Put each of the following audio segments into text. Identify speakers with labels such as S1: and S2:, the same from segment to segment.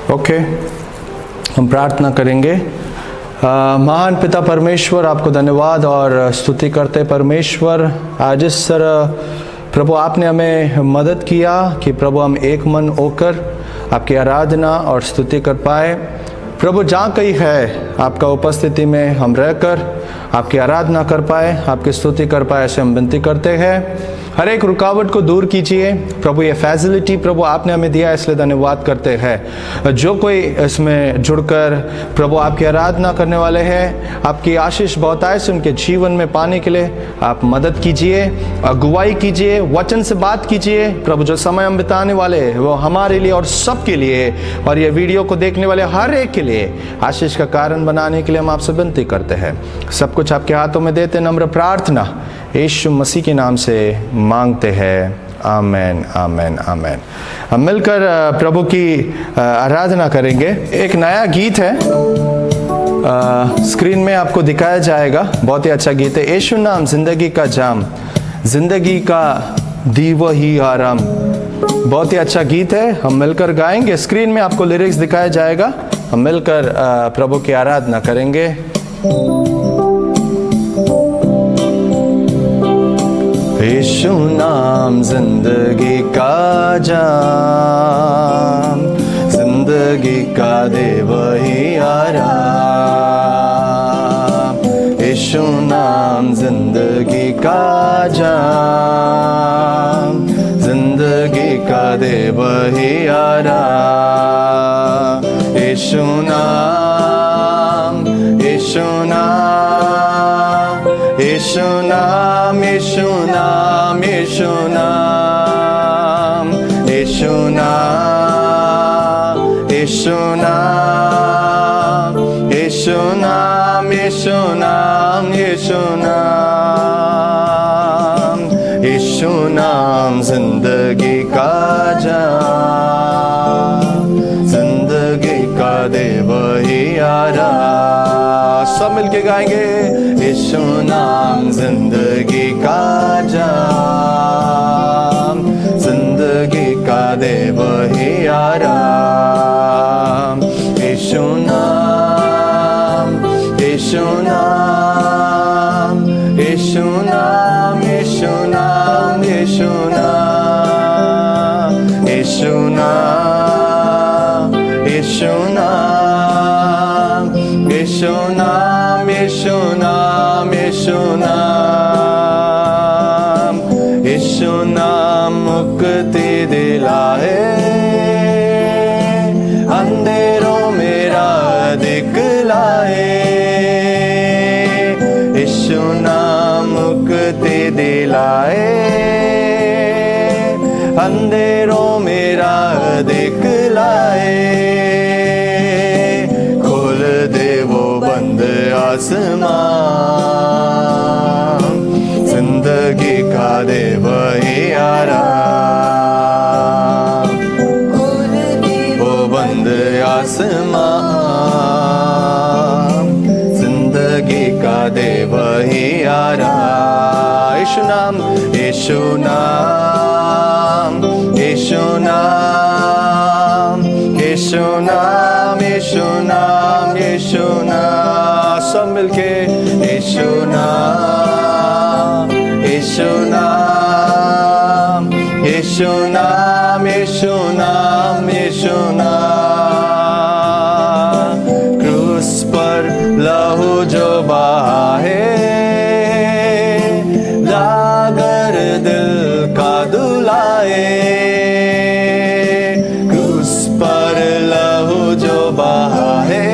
S1: Okay, हम प्रार्थना करेंगे। महान पिता परमेश्वर, आपको धन्यवाद और स्तुति करते परमेश्वर। आज इस तरह प्रभु आपने हमें मदद किया कि प्रभु हम एक मन होकर आपकी आराधना और स्तुति कर पाए। प्रभु जहाँ कहीं है आपका उपस्थिति में हम रहकर आपकी आराधना कर पाए, आपकी स्तुति कर पाए, ऐसे हम विनती करते हैं। हर एक रुकावट को दूर कीजिए प्रभु। ये फैसिलिटी प्रभु आपने हमें दिया, इसलिए धन्यवाद करते हैं। जो कोई इसमें जुड़कर प्रभु आपकी आराधना करने वाले हैं, आपकी आशीष बहुतायत से उनके जीवन में पाने के लिए आप मदद कीजिए, अगुवाई कीजिए, वचन से बात कीजिए प्रभु। जो समय हम बिताने वाले हैं वो हमारे लिए और सबके लिए, और ये वीडियो को देखने वाले हर एक के लिए आशीष का कारण बनाने के लिए हम आपसे विनती करते हैं। सब कुछ आपके हाथों में देते नम्र प्रार्थना यीशु मसीह के नाम से मांगते हैं, आमेन आमेन आमेन। हम मिलकर प्रभु की आराधना करेंगे। एक नया गीत है, स्क्रीन में आपको दिखाया जाएगा। बहुत ही अच्छा गीत है, यीशु नाम जिंदगी का जाम, जिंदगी का दीवा ही आराम। बहुत ही अच्छा गीत है, हम मिलकर गाएंगे। स्क्रीन में आपको लिरिक्स दिखाया जाएगा। हम मिलकर प्रभु की आराधना करेंगे। यीशु नाम जिंदगी का जाम, जिंदगी का देव ही आराम। यीशु नाम जिंदगी का जाम, जिंदगी का देव ही आराम। यीशु नाम, यीशु नाम, यीशु नाम, यीशु नाम, यीशु नाम, यीशु नाम, यीशु नाम, यीशु नाम, यीशु नाम, यीशु नाम, यीशु नाम जिंदगी का जाम, जिंदगी का देव ही आराम। सब मिलके गाएंगे। यीशु नाम जिंदगी का जाम, जिंदगी का देव ही आराम। यीशु नाम, यीशु नाम, यीशु नाम, यीशु नाम, यीशु नाम, यीशु नाम, यीशु नाम, यीशु नाम, यीशु नाम, यीशु नाम, यीशु नाम मुक्ति दिलाए, अंधेरों में राह दिखलाए। यीशु नाम मुक्ति दिलाए, अंधेरों में राह दिखलाए। खोल दे वो बंद आसमान, जिंदगी का देव ही आराम। वो बंद आसमान, जिंदगी का देव ही आराम। यीशु नाम, यीशु नाम, यीशु नाम, यीशु नाम, यीशु नाम, यीशु नाम। सब मिलके यीशु नाम, यीशु नाम, यीशु नाम, यीशु नाम, यीशु नाम। क्रूस पर लहू जो बहा है, लागर दिल का दुलाए। क्रूस पर लहू जो बहा है,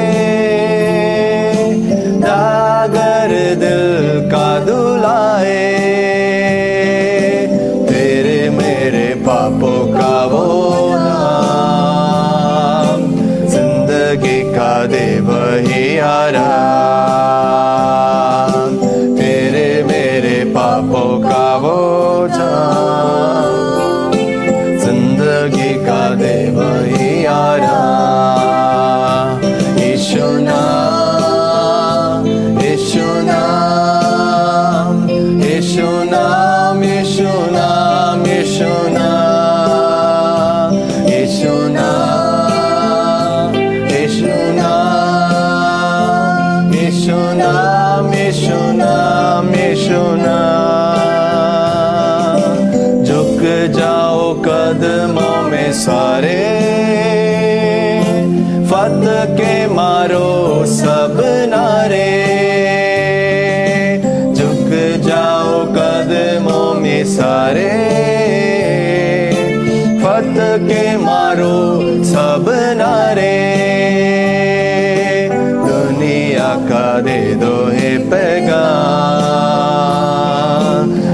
S1: लागर दिल का दुलाए। तेरे मेरे पापों का वो नाम, जिंदगी का देव ही आराम। यीशु नाम, यीशु नाम, यीशु नाम। झुक जाओ कदमों में सारे, फतह के मारो सब नारे। झुक जाओ कदमों में सारे, फतह के मारो सब नारे। दुनिया का दे दो है पैगाम,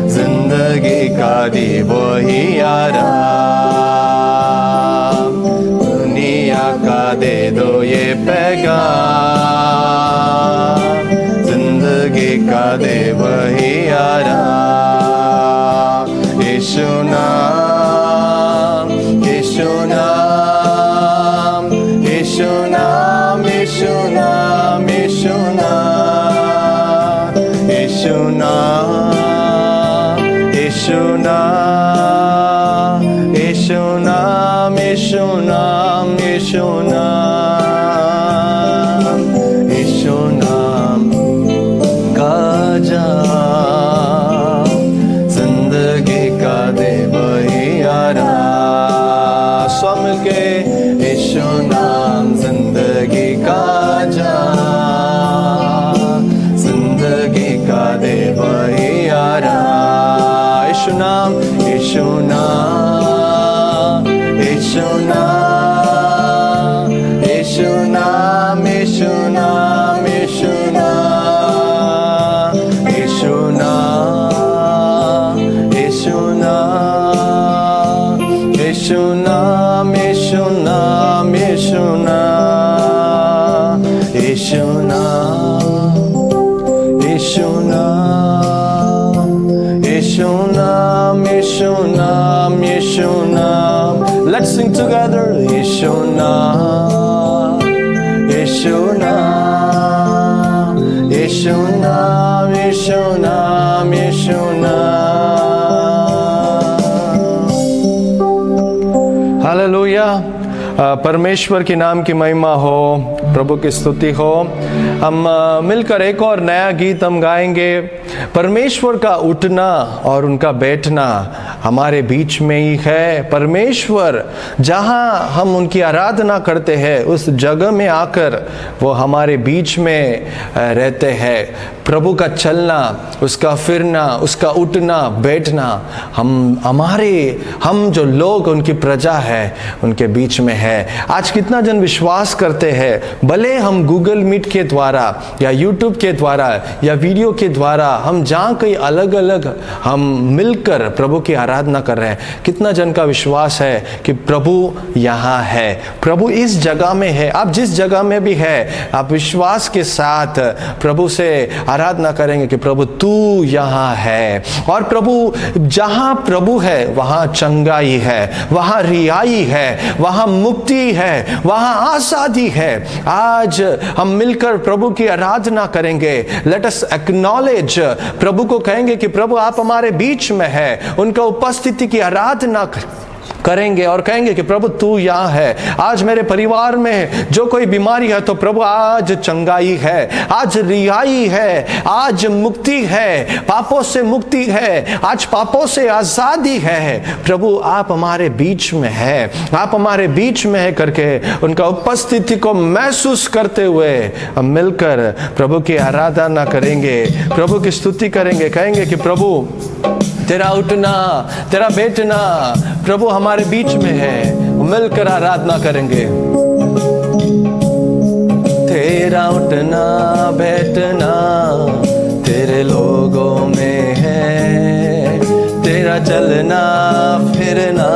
S1: जिंदगी का दी वही आराम। दुनिया का दे दो ये पैगाम, जिंदगी का दे वही आराम। यीशु नाम, यीशु नाम, यीशु नाम, यीशु नाम, यीशु नाम, यीशु नाम, यीशु नाम, यीशु नाम, यीशु नाम, यीशु नाम, यीशु नाम का जाम, जिंदगी का दे वही आराम। सब मिलके यीशु नाम जिंदगी का जाम, जिंदगी का दे वही आराम। यीशु नाम, यीशु नाम, यीशु नाम, यीशु नाम, यीशु नाम, यीशु नाम, यीशु नाम, यीशु नाम, यीशु नाम, यीशु नाम, यीशु नाम, यीशु नाम, यीशु नाम, यीशु नाम, यीशु नाम, यीशु नाम। Let's sing together. यीशु नाम, यीशु नाम, यीशु नाम, यीशु नाम, यीशु नाम। हालेलुया। परमेश्वर के नाम की महिमा हो, प्रभु की स्तुति हो। हम मिलकर एक और नया गीत हम गाएंगे। परमेश्वर का उठना और उनका बैठना हमारे बीच में ही है। परमेश्वर जहाँ हम उनकी आराधना करते हैं उस जगह में आकर वो हमारे बीच में रहते हैं। प्रभु का चलना, उसका फिरना, उसका उठना बैठना हम जो लोग उनकी प्रजा है उनके बीच में है। आज कितना जन विश्वास करते हैं, भले हम गूगल मीट के द्वारा या यूट्यूब के द्वारा या वीडियो के द्वारा हम जहाँ कहीं अलग अलग हम मिलकर प्रभु की आराधना कर रहे हैं, कितना जन का विश्वास है कि प्रभु यहाँ है, प्रभु इस जगह में है। आप जिस जगह में भी है, आप विश्वास के साथ प्रभु से आराधना करेंगे कि प्रभु तू यहाँ है। और प्रभु जहाँ प्रभु है वहाँ चंगाई है, वहाँ रिहाई है, वहाँ मुक्ति है, वहाँ आजादी है। आज हम मिलकर प्रभु की आराधना करेंगे। लेट अस एक्नॉलेज, प्रभु को कहेंगे कि प्रभु आप हमारे बीच में है। उनका उपस्थिति की आराधना करेंगे और कहेंगे कि प्रभु तू यहाँ है। आज मेरे परिवार में जो कोई बीमारी है तो प्रभु आज चंगाई है, आज रिहाई है, आज मुक्ति है, पापों से मुक्ति है, आज पापों से आजादी है। प्रभु आप हमारे बीच में है, आप हमारे बीच में है करके उनका उपस्थिति को महसूस करते हुए हम मिलकर प्रभु की आराधना करेंगे, प्रभु की स्तुति करेंगे। कहेंगे कि प्रभु तेरा उठना, तेरा बैठना प्रभु हमारे बीच में है। मिलकर आराधना करेंगे। तेरा उठना बैठना तेरे लोगों में है, तेरा चलना फिरना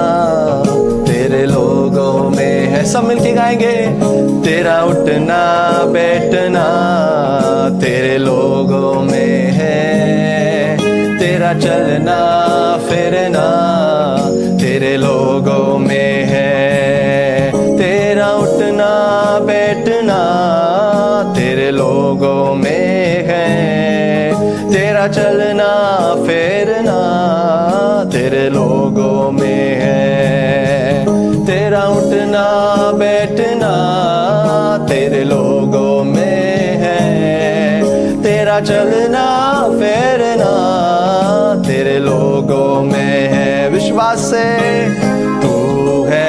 S1: तेरे लोगों में है। सब मिलके गाएंगे। तेरा उठना बैठना तेरे लोगों में है, तेरा चलना फिरना तेरे लोगों में है। तेरा उठना बैठना तेरे लोगों में है, तेरा चलना फिरना तेरे लोगों में है। तेरा उठना बैठना तेरे लोगों में है, तेरा चलना फिरना तेरे लोगों में है विश्वास से तू है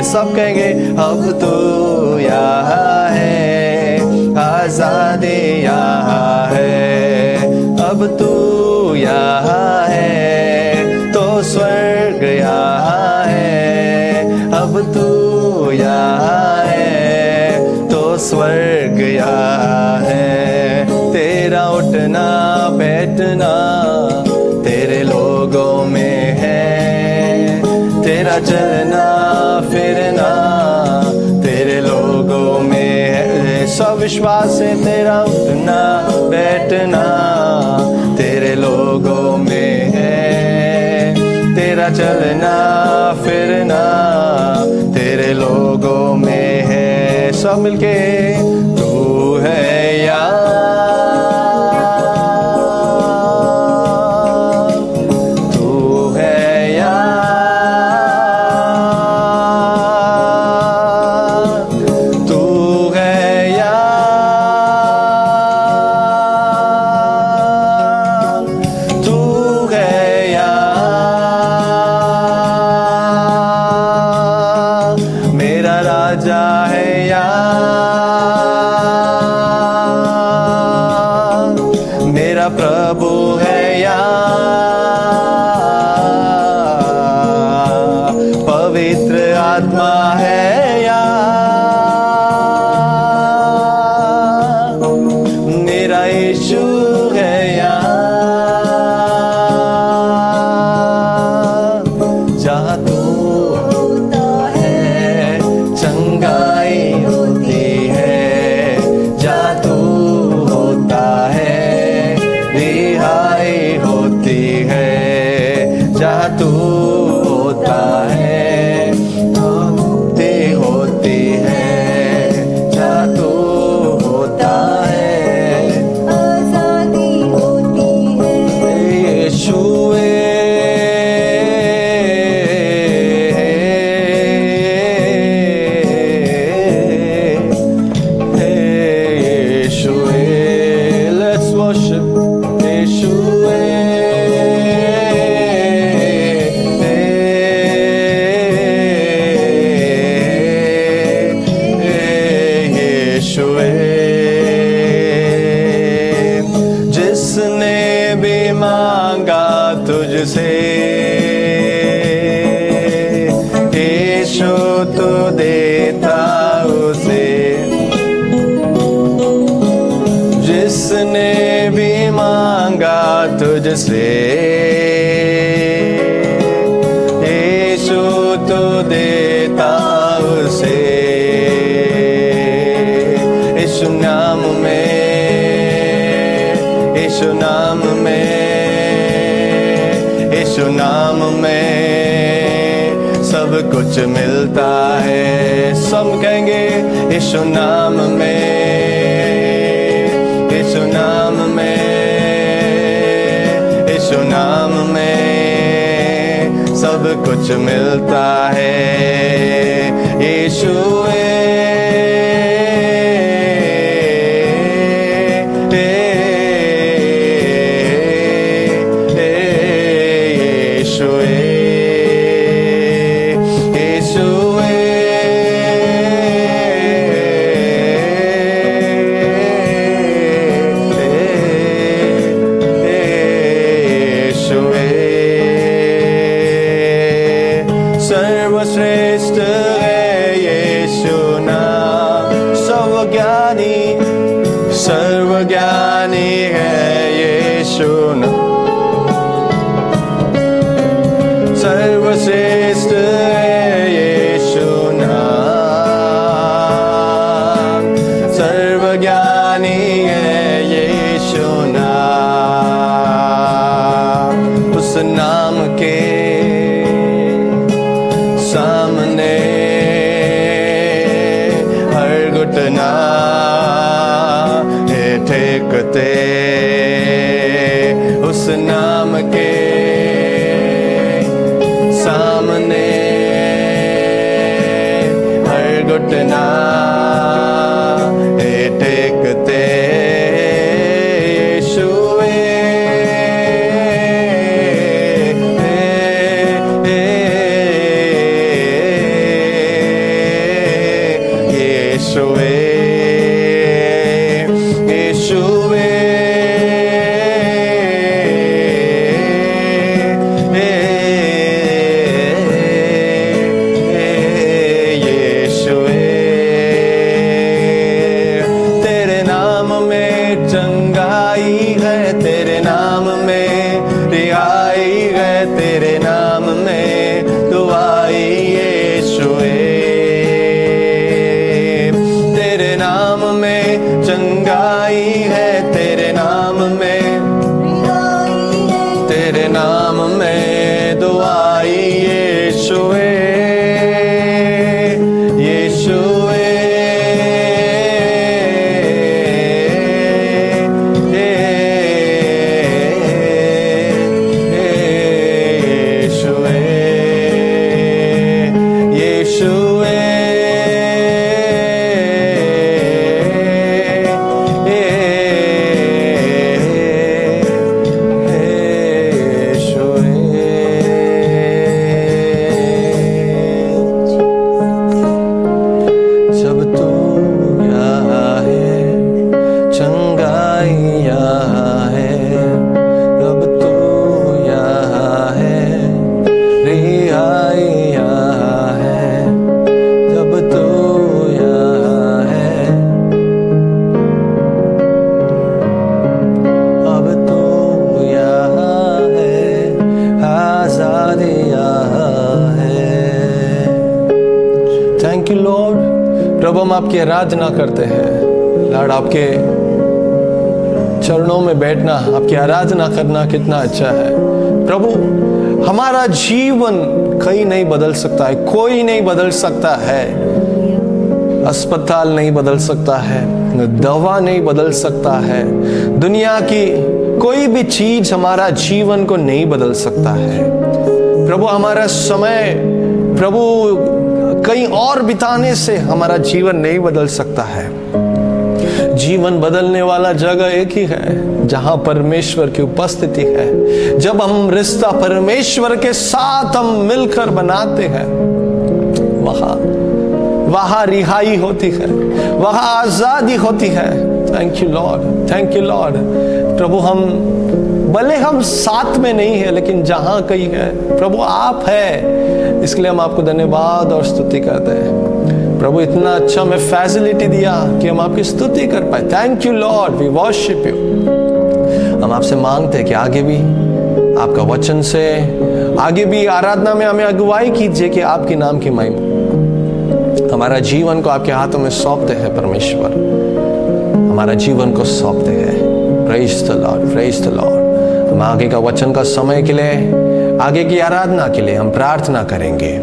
S1: सब कहेंगे अब तो यहाँ है आजादी यहाँ है अब तो यहाँ है तो स्वर्ग यहाँ है अब तो यहाँ है तो स्वर्ग यहाँ है तेरा उठना बैठना तेरे लोगों में है तेरा चलना फिरना तेरे लोगों में है सब विश्वास से तेरा उठना बैठना तेरे लोगों में है तेरा चलना फिरना तेरे लोगों में है सब मिलके तू है यहाँ तुझसे यीशु तू दे देता उसे, जिसने भी मांगा तुझसे, यीशु तो देता उसे। यीशु नाम में, यीशु नाम में, यीशु नाम में सब कुछ मिलता है। सब कहेंगे यीशु नाम में, यीशु नाम में, यीशु नाम में सब कुछ मिलता है। यीशु सर्वश्रेष्ठ है यीशु नाम, सर्वज्ञानी, सर्वज्ञानी है यीशु नाम, सर्वश्रेष्ठ है यीशु नाम, सर्वज्ञानी है यीशु नाम। उस नाम के सामने हर घुटना है टेकते, उस नाम के सामने हर घुटना है टेकते। चंगाई है तेरे नाम में, रिहाई है तेरे नाम में, दुआई यीशुए। तेरे नाम में चंगाई है तेरे नाम में, तेरे नाम में दुआई यीशुए, यीशुए। Thank you Lord. प्रभु हम आपकी आराधना करते हैं लॉर्ड, आपके चरणों में बैठना, आपकी आराधना करना कितना अच्छा है प्रभु। हमारा जीवन कहीं नहीं बदल सकता है, कोई नहीं बदल सकता है, अस्पताल नहीं बदल सकता है, दवा नहीं बदल सकता है, दुनिया की कोई भी चीज हमारा जीवन को नहीं बदल सकता है प्रभु। हमारा समय प्रभु कहीं और बिताने से हमारा जीवन नहीं बदल सकता है। जीवन बदलने वाला जगह एक ही है जहां परमेश्वर की उपस्थिति है। जब हम रिश्ता परमेश्वर के साथ हम मिलकर बनाते हैं, वहां रिहाई होती है, वहां आजादी होती है। Thank you Lord, thank you Lord. प्रभु हम भले हम साथ में नहीं है, लेकिन जहां कहीं है प्रभु आप है, इसके लिए हम आपको धन्यवाद और स्तुति करते हैं। प्रभु इतना अच्छा हमें फैसिलिटी दिया कि हम आपकी स्तुति कर पाए। Thank you lord, we worship you. हम आपसे मांगते हैं कि आगे भी आपका वचन से आगे भी आराधना में हमें अगुवाई कीजिए कि आपके नाम की महिमा। हमारा जीवन को आपके हाथों में सौंपते हैं परमेश्वर, हमारा जीवन को सौंपते हैं। Praise the Lord, praise the Lord. हम आगे का वचन का समय के लिए, आगे की आराधना के लिए हम प्रार्थना करेंगे।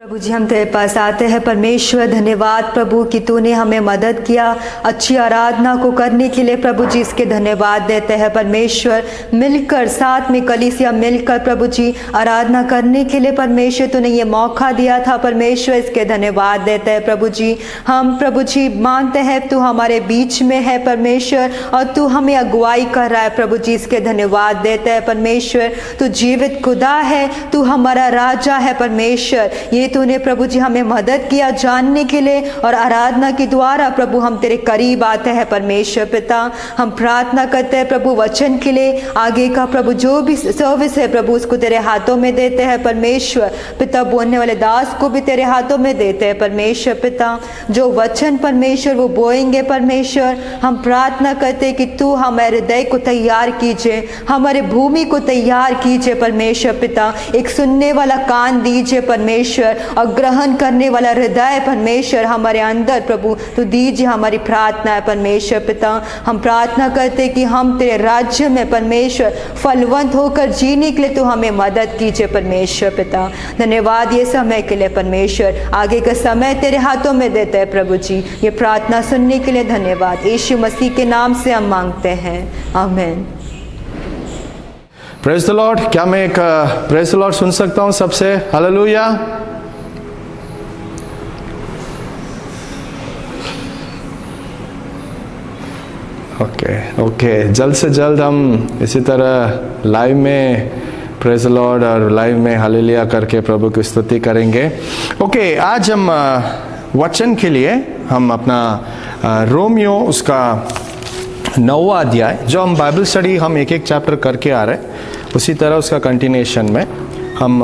S2: प्रभु जी, हम तेरे पास आते हैं परमेश्वर। धन्यवाद प्रभु कि तूने हमें मदद किया अच्छी आराधना को करने के लिए। प्रभु जी, इसके धन्यवाद देते हैं परमेश्वर। मिलकर साथ में कलीसिया मिलकर प्रभु जी आराधना करने के लिए परमेश्वर तूने ये मौका दिया था परमेश्वर, इसके धन्यवाद देते हैं प्रभु जी। हम प्रभु जी मानते हैं तू हमारे बीच में है परमेश्वर और तू हमें अगुवाई कर रहा है प्रभु जी, इसके धन्यवाद देते हैं परमेश्वर। तू जीवित खुदा है, तू हमारा राजा है परमेश्वर। ये तूने प्रभु जी हमें मदद किया जानने के लिए और आराधना के द्वारा प्रभु हम तेरे करीब आते हैं परमेश्वर पिता। हम प्रार्थना करते हैं प्रभु वचन के लिए, आगे का प्रभु जो भी सर्विस है प्रभु उसको तेरे हाथों में देते हैं परमेश्वर पिता। बोलने वाले दास को भी तेरे हाथों में देते हैं परमेश्वर पिता। जो वचन परमेश्वर वो बोएंगे परमेश्वर, हम प्रार्थना करते हैं कि तू हमारे हृदय को तैयार कीजिए, हमारे भूमि को तैयार कीजिए परमेश्वर पिता। एक सुनने वाला कान दीजिए परमेश्वर और ग्रहण करने वाला हृदय परमेश्वर हमारे अंदर प्रभु तो दीजिए। हमारी प्रार्थना है परमेश्वर पिता। हम प्रार्थना करते कि हम तेरे राज्य में परमेश्वर फलवंत होकर जीने के लिए तो हमें मदद कीजिए परमेश्वर पिता। धन्यवाद ये समय के लिए परमेश्वर। आगे का समय तेरे हाथों में देते हैं प्रभु जी। ये प्रार्थना सुनने के लिए धन्यवाद। यीशु मसीह के नाम से हम मांगते हैं, आमीन।
S1: Praise the Lord. क्या मैं एक प्रेज द लॉर्ड सुन सकता हूं सबसे? हालेलुया। ओके, जल्द से जल्द हम इसी तरह लाइव में प्रेज द लॉर्ड और लाइव में हालेलुया करके प्रभु की स्तुति करेंगे। ओके, आज हम वचन के लिए हम अपना रोमियो उसका 9वां अध्याय, जो हम बाइबल स्टडी हम एक चैप्टर करके आ रहे हैं, उसी तरह उसका कंटिन्यूएशन में हम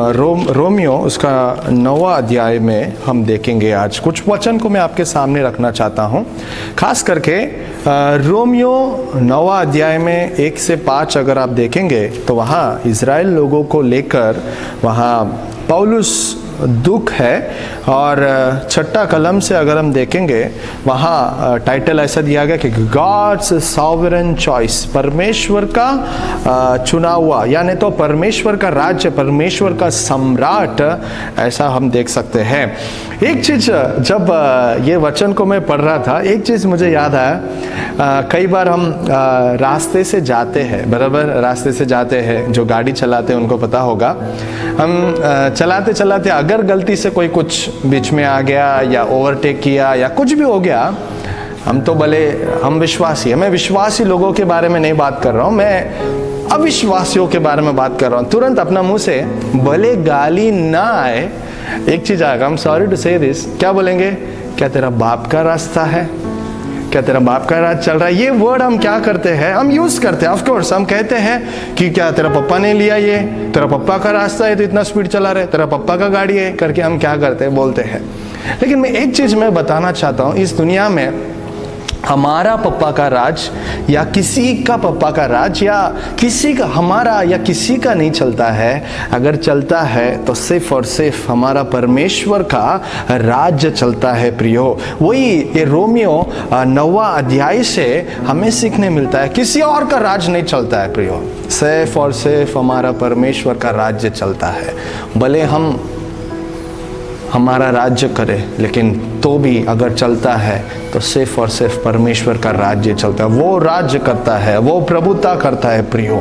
S1: रोमियो उसका 9वां अध्याय में हम देखेंगे। आज कुछ वचन को मैं आपके सामने रखना चाहता हूँ, खास करके रोमियो 9वां अध्याय में 1 से 5 अगर आप देखेंगे तो वहाँ इज़राइल लोगों को लेकर वहाँ पौलुस दुख है। और छठा कलम से अगर हम देखेंगे वहाँ टाइटल ऐसा दिया गया कि गॉड्स सॉवरेन चॉइस, परमेश्वर का चुना हुआ, यानी तो परमेश्वर का राज्य, परमेश्वर का सम्राट, ऐसा हम देख सकते हैं। एक चीज़ जब ये वचन को मैं पढ़ रहा था, एक चीज़ मुझे याद आया। कई बार हम रास्ते से जाते हैं, बराबर रास्ते से जाते हैं, जो गाड़ी चलाते हैं उनको पता होगा। हम चलाते चलाते अगर गलती से कोई कुछ बीच में आ गया या ओवरटेक किया या कुछ भी हो गया, हम तो भले हम विश्वासी हैं, मैं विश्वासी लोगों के बारे में नहीं बात कर रहा हूँ, मैं अविश्वासियों के बारे में बात कर रहा हूँ। तुरंत अपना मुंह से भले गाली ना आए, एक चीज आएगा, आई एम सॉरी टू से दिस, क्या बोलेंगे? क्या तेरा बाप का रास्ता है? क्या तेरा बाप का राज चल रहा है? ये वर्ड हम क्या करते हैं, हम यूज करते हैं। ऑफ कोर्स हम कहते हैं कि क्या तेरा पप्पा ने लिया, ये तेरा पप्पा का रास्ता है तो इतना स्पीड चला रहे, तेरा पप्पा का गाड़ी है करके हम क्या करते हैं, बोलते हैं। लेकिन मैं एक चीज मैं बताना चाहता हूँ, इस दुनिया में हमारा पप्पा का राज या किसी का पप्पा का राज या किसी का हमारा या किसी का नहीं चलता है। अगर चलता है तो सिर्फ और सिर्फ हमारा परमेश्वर का राज्य चलता है प्रियो। वही ये रोमियो 9वां अध्याय से हमें सीखने मिलता है, किसी और का राज नहीं चलता है प्रियो, सिर्फ और सिर्फ हमारा परमेश्वर का राज्य चलता है। भले हम हमारा राज्य करे, लेकिन तो भी अगर चलता है तो सिर्फ और सिर्फ परमेश्वर का राज्य चलता है। वो राज्य करता है, वो प्रभुता करता है प्रियो,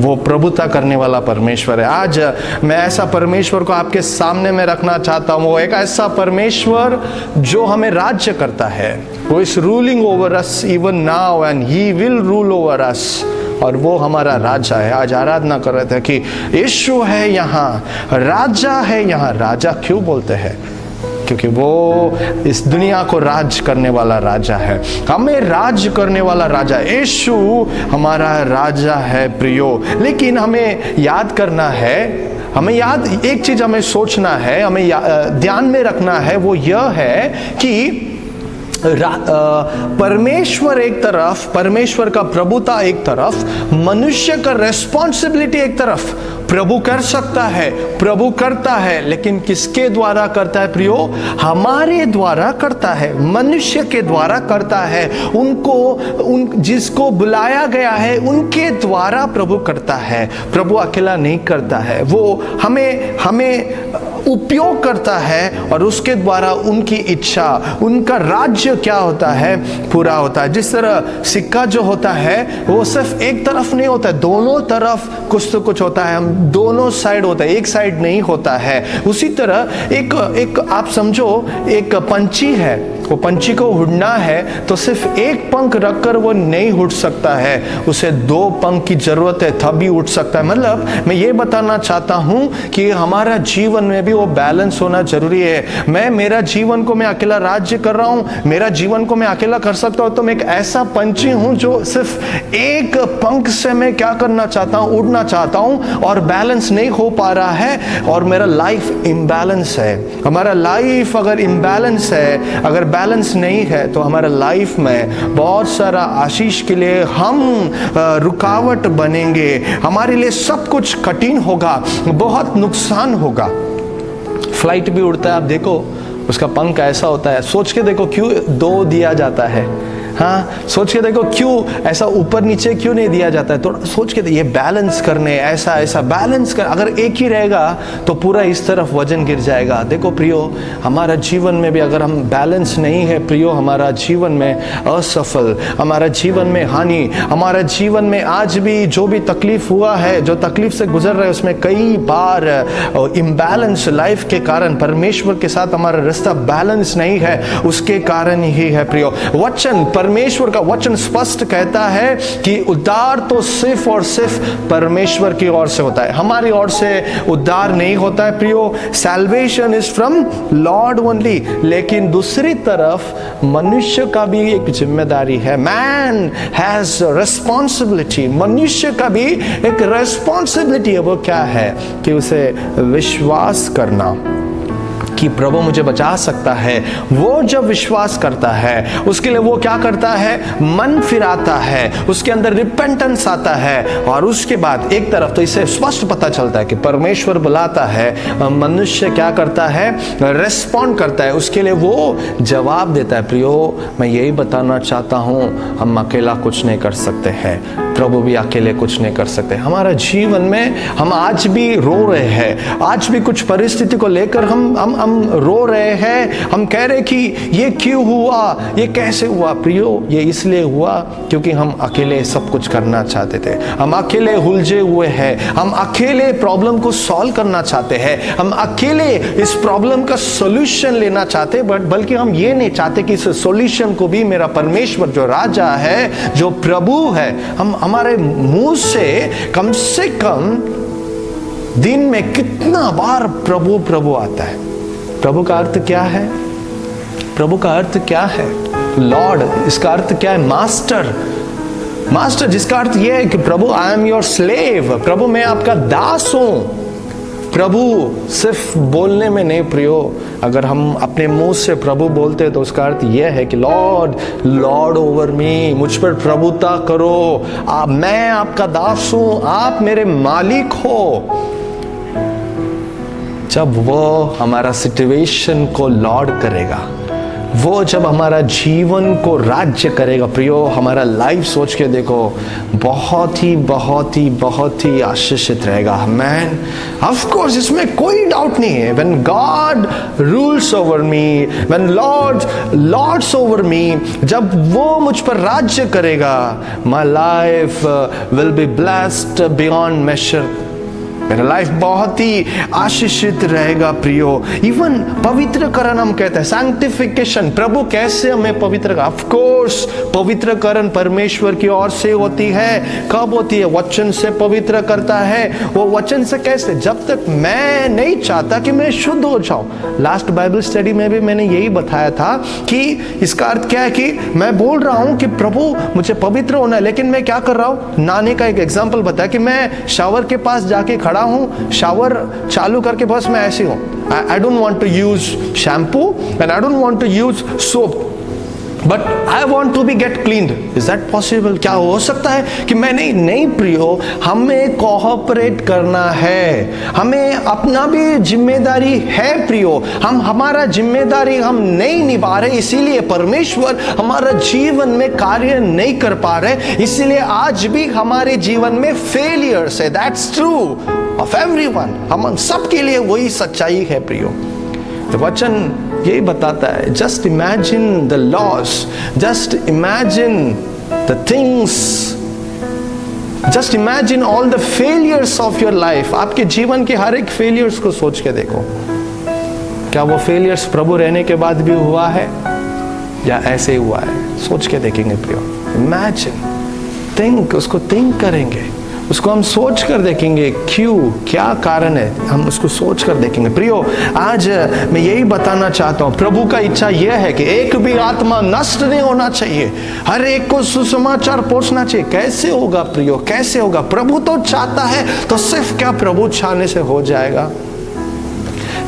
S1: वो प्रभुता करने वाला परमेश्वर है। आज मैं ऐसा परमेश्वर को आपके सामने में रखना चाहता हूँ, वो एक ऐसा परमेश्वर जो हमें राज्य करता है। वो is ruling over us even now and he will rule over us, और वो हमारा राजा है। आज आराधना कर रहे थे कि यीशु है यहाँ, राजा है यहाँ। राजा क्यों बोलते हैं? क्योंकि वो इस दुनिया को राज करने वाला राजा है, हमें राज करने वाला राजा। यीशु हमारा राजा है प्रियो। लेकिन हमें याद करना है हमें याद एक चीज हमें सोचना है, हमें ध्यान में रखना है, वो यह है कि परमेश्वर एक तरफ, परमेश्वर का प्रभुता एक तरफ, मनुष्य का रेस्पॉन्सिबिलिटी एक तरफ। प्रभु कर सकता है, प्रभु करता है, लेकिन किसके द्वारा करता है प्रियो? हमारे द्वारा करता है, मनुष्य के द्वारा करता है। जिसको बुलाया गया है उनके द्वारा प्रभु करता है। प्रभु अकेला नहीं करता है, वो हमें उपयोग करता है और उसके द्वारा उनकी इच्छा, उनका राज्य क्या होता है, पूरा होता है। जिस तरह सिक्का जो होता है वो सिर्फ एक तरफ नहीं होता है, दोनों तरफ कुछ तो कुछ होता है, हम दोनों साइड होता है, एक साइड नहीं होता है। उसी तरह एक आप समझो एक पंछी है, वो पंछी को उड़ना है तो सिर्फ एक पंख रखकर वो नहीं उड़ सकता है, उसे 2 पंख की जरूरत है तभी उड़ सकता है। मतलब मैं ये बताना चाहता हूं कि हमारा जीवन में भी वो बैलेंस होना जरूरी है। मेरा जीवन को मैं अकेला राज्य कर रहा हूं, मेरा जीवन को मैं अकेला कर सकता हूं, तो मैं एक ऐसा पंछी हूं जो सिर्फ एक पंख से मैं क्या करना चाहता हूं, उड़ना चाहता हूं, और बैलेंस नहीं हो पा रहा है और मेरा लाइफ इम्बैलेंस है। हमारा लाइफ अगर इम्बैलेंस है, अगर बैलेंस नहीं है, तो हमारा लाइफ में बहुत सारा आशीष के लिए हम रुकावट बनेंगे, हमारे लिए सब कुछ कठिन होगा, बहुत नुकसान होगा। फ्लाइट भी उड़ता है, आप देखो उसका पंख ऐसा होता है, सोच के देखो क्यों 2 दिया जाता है। हाँ, सोच के देखो क्यों ऐसा ऊपर नीचे क्यों नहीं दिया जाता है, तो सोच के ये बैलेंस करने, ऐसा बैलेंस कर, अगर एक ही रहेगा तो पूरा इस तरफ वजन गिर जाएगा। देखो प्रियो, हमारा जीवन में भी अगर हम बैलेंस नहीं है प्रियो, हमारा जीवन में असफल, हमारा जीवन में हानि, हमारा जीवन में आज भी जो भी तकलीफ हुआ है, जो तकलीफ से गुजर रहे हैं, उसमें कई बार इम्बैलेंस लाइफ के कारण, परमेश्वर के साथ हमारा रिश्ता बैलेंस नहीं है, उसके कारण ही है प्रियो। वचन, परमेश्वर का वचन स्पष्ट कहता है कि उद्धार तो सिर्फ और सिर्फ परमेश्वर की ओर से होता है, हमारी ओर से उद्धार नहीं होता है प्रियो। Salvation is from Lord only. लेकिन दूसरी तरफ मनुष्य का भी एक जिम्मेदारी है, मैन हैज रेस्पॉन्सिबिलिटी, मनुष्य का भी एक रेस्पॉन्सिबिलिटी है। वो क्या है कि उसे विश्वास करना कि प्रभु मुझे बचा सकता है। वो जब विश्वास करता है, उसके लिए वो क्या करता है, मन फिराता है, उसके अंदर रिपेंटेंस आता है, और उसके बाद एक तरफ तो इसे स्पष्ट पता चलता है कि परमेश्वर बुलाता है, मनुष्य क्या करता है, रेस्पॉन्ड करता है, उसके लिए वो जवाब देता है। प्रियो, मैं यही बताना चाहता हूं, हम अकेला कुछ नहीं कर सकते हैं, प्रभु भी अकेले कुछ नहीं कर सकते। हमारा जीवन में हम आज भी रो रहे हैं, आज भी कुछ परिस्थिति को लेकर हम रो रहे हैं, हम कह रहे कि ये क्यों हुआ, ये कैसे हुआ। प्रियो, ये इसलिए हुआ क्योंकि हम अकेले सब कुछ करना चाहते थे, हम अकेले उलझे हुए हैं, हम अकेले प्रॉब्लम को सॉल्व करना चाहते हैं, हम अकेले इस प्रॉब्लम का सॉल्यूशन लेना चाहते, बल्कि हम ये नहीं चाहते कि इस सॉल्यूशन को भी मेरा परमेश्वर जो राजा है, जो प्रभु है, हम हमारे मुंह से कम दिन में कितना बार प्रभु प्रभु आता है। प्रभु का अर्थ क्या है? प्रभु का अर्थ क्या है? लॉर्ड, इसका अर्थ क्या है? मास्टर, मास्टर जिसका अर्थ यह है कि प्रभु आई एम योर स्लेव, प्रभु मैं आपका दास हूं। प्रभु सिर्फ बोलने में नहीं प्रियो, अगर हम अपने मुंह से प्रभु बोलते हैं तो उसका अर्थ यह है कि लॉर्ड, लॉर्ड ओवर मी, मुझ पर प्रभुता करो, मैं आपका दास हूं, आप मेरे मालिक हो। जब वो हमारा सिचुएशन को लॉर्ड करेगा, वो जब हमारा जीवन को राज्य करेगा प्रियो, हमारा लाइफ सोच के देखो, बहुत ही आशीषित रहेगा। मैन, ऑफ कोर्स इसमें कोई डाउट नहीं है। When God rules over me, when lord lords over me, जब वो मुझ पर राज्य करेगा, my life will be blessed beyond measure. मेरा लाइफ बहुत ही आशीषित रहेगा प्रियो। इवन पवित्रकरण हम कहते हैं, सैंक्टिफिकेशन, प्रभु कैसे हमें पवित्र, ऑफ कोर्स पवित्रकरण परमेश्वर की ओर से होती है। कब होती है? वचन से पवित्र करता है। वो वचन से कैसे? जब तक मैं नहीं चाहता कि मैं शुद्ध हो जाऊं। लास्ट बाइबल स्टडी में भी मैंने यही बताया था कि इसका अर्थ क्या है कि मैं बोल रहा हूं कि प्रभु मुझे पवित्र होना है, लेकिन मैं क्या कर रहा हूं? नहाने का एक एग्जाम्पल बताया कि मैं शावर के पास जाके खड़ा खड़ा हूँ, शावर चालू करके बस मैं ऐसे हूँ, I don't want to use shampoo and I don't want to use soap, but I want to be get cleaned. Is that possible? क्या हो सकता है कि मैं नहीं प्रियो, हमें कोऑपरेट करना है, हमें अपना भी जिम्मेदारी है प्रियो। हमारा जिम्मेदारी हम नहीं निभा रहे, इसीलिए परमेश्वर हमारा जीवन में कार्य नहीं कर पा रहे, इसीलिए आज भी हमारे जीवन में फेलियर्स है। दैट्स ट्रू ऑफ एवरीवन, हम सबके लिए वही सच्चाई है प्रियो। तो वचन यही बताता है, just imagine the loss, just imagine the things, just imagine all the failures of your life. आपके जीवन के हर एक फेलियर्स को सोच के देखो, क्या वो फेलियर्स प्रभु रहने के बाद भी हुआ है या ऐसे ही हुआ है? सोच के देखेंगे प्रियो। इमेजिन, थिंक, उसको थिंक करेंगे, उसको हम सोच कर देखेंगे, क्यों, क्या कारण है, हम उसको सोच कर देखेंगे प्रियो। आज मैं यही बताना चाहता हूँ, प्रभु का इच्छा यह है कि एक भी आत्मा नष्ट नहीं होना चाहिए, हर एक को सुसमाचार पहुंचना चाहिए। कैसे होगा प्रियो, कैसे होगा? प्रभु तो चाहता है, तो सिर्फ क्या प्रभु चाहने से हो जाएगा?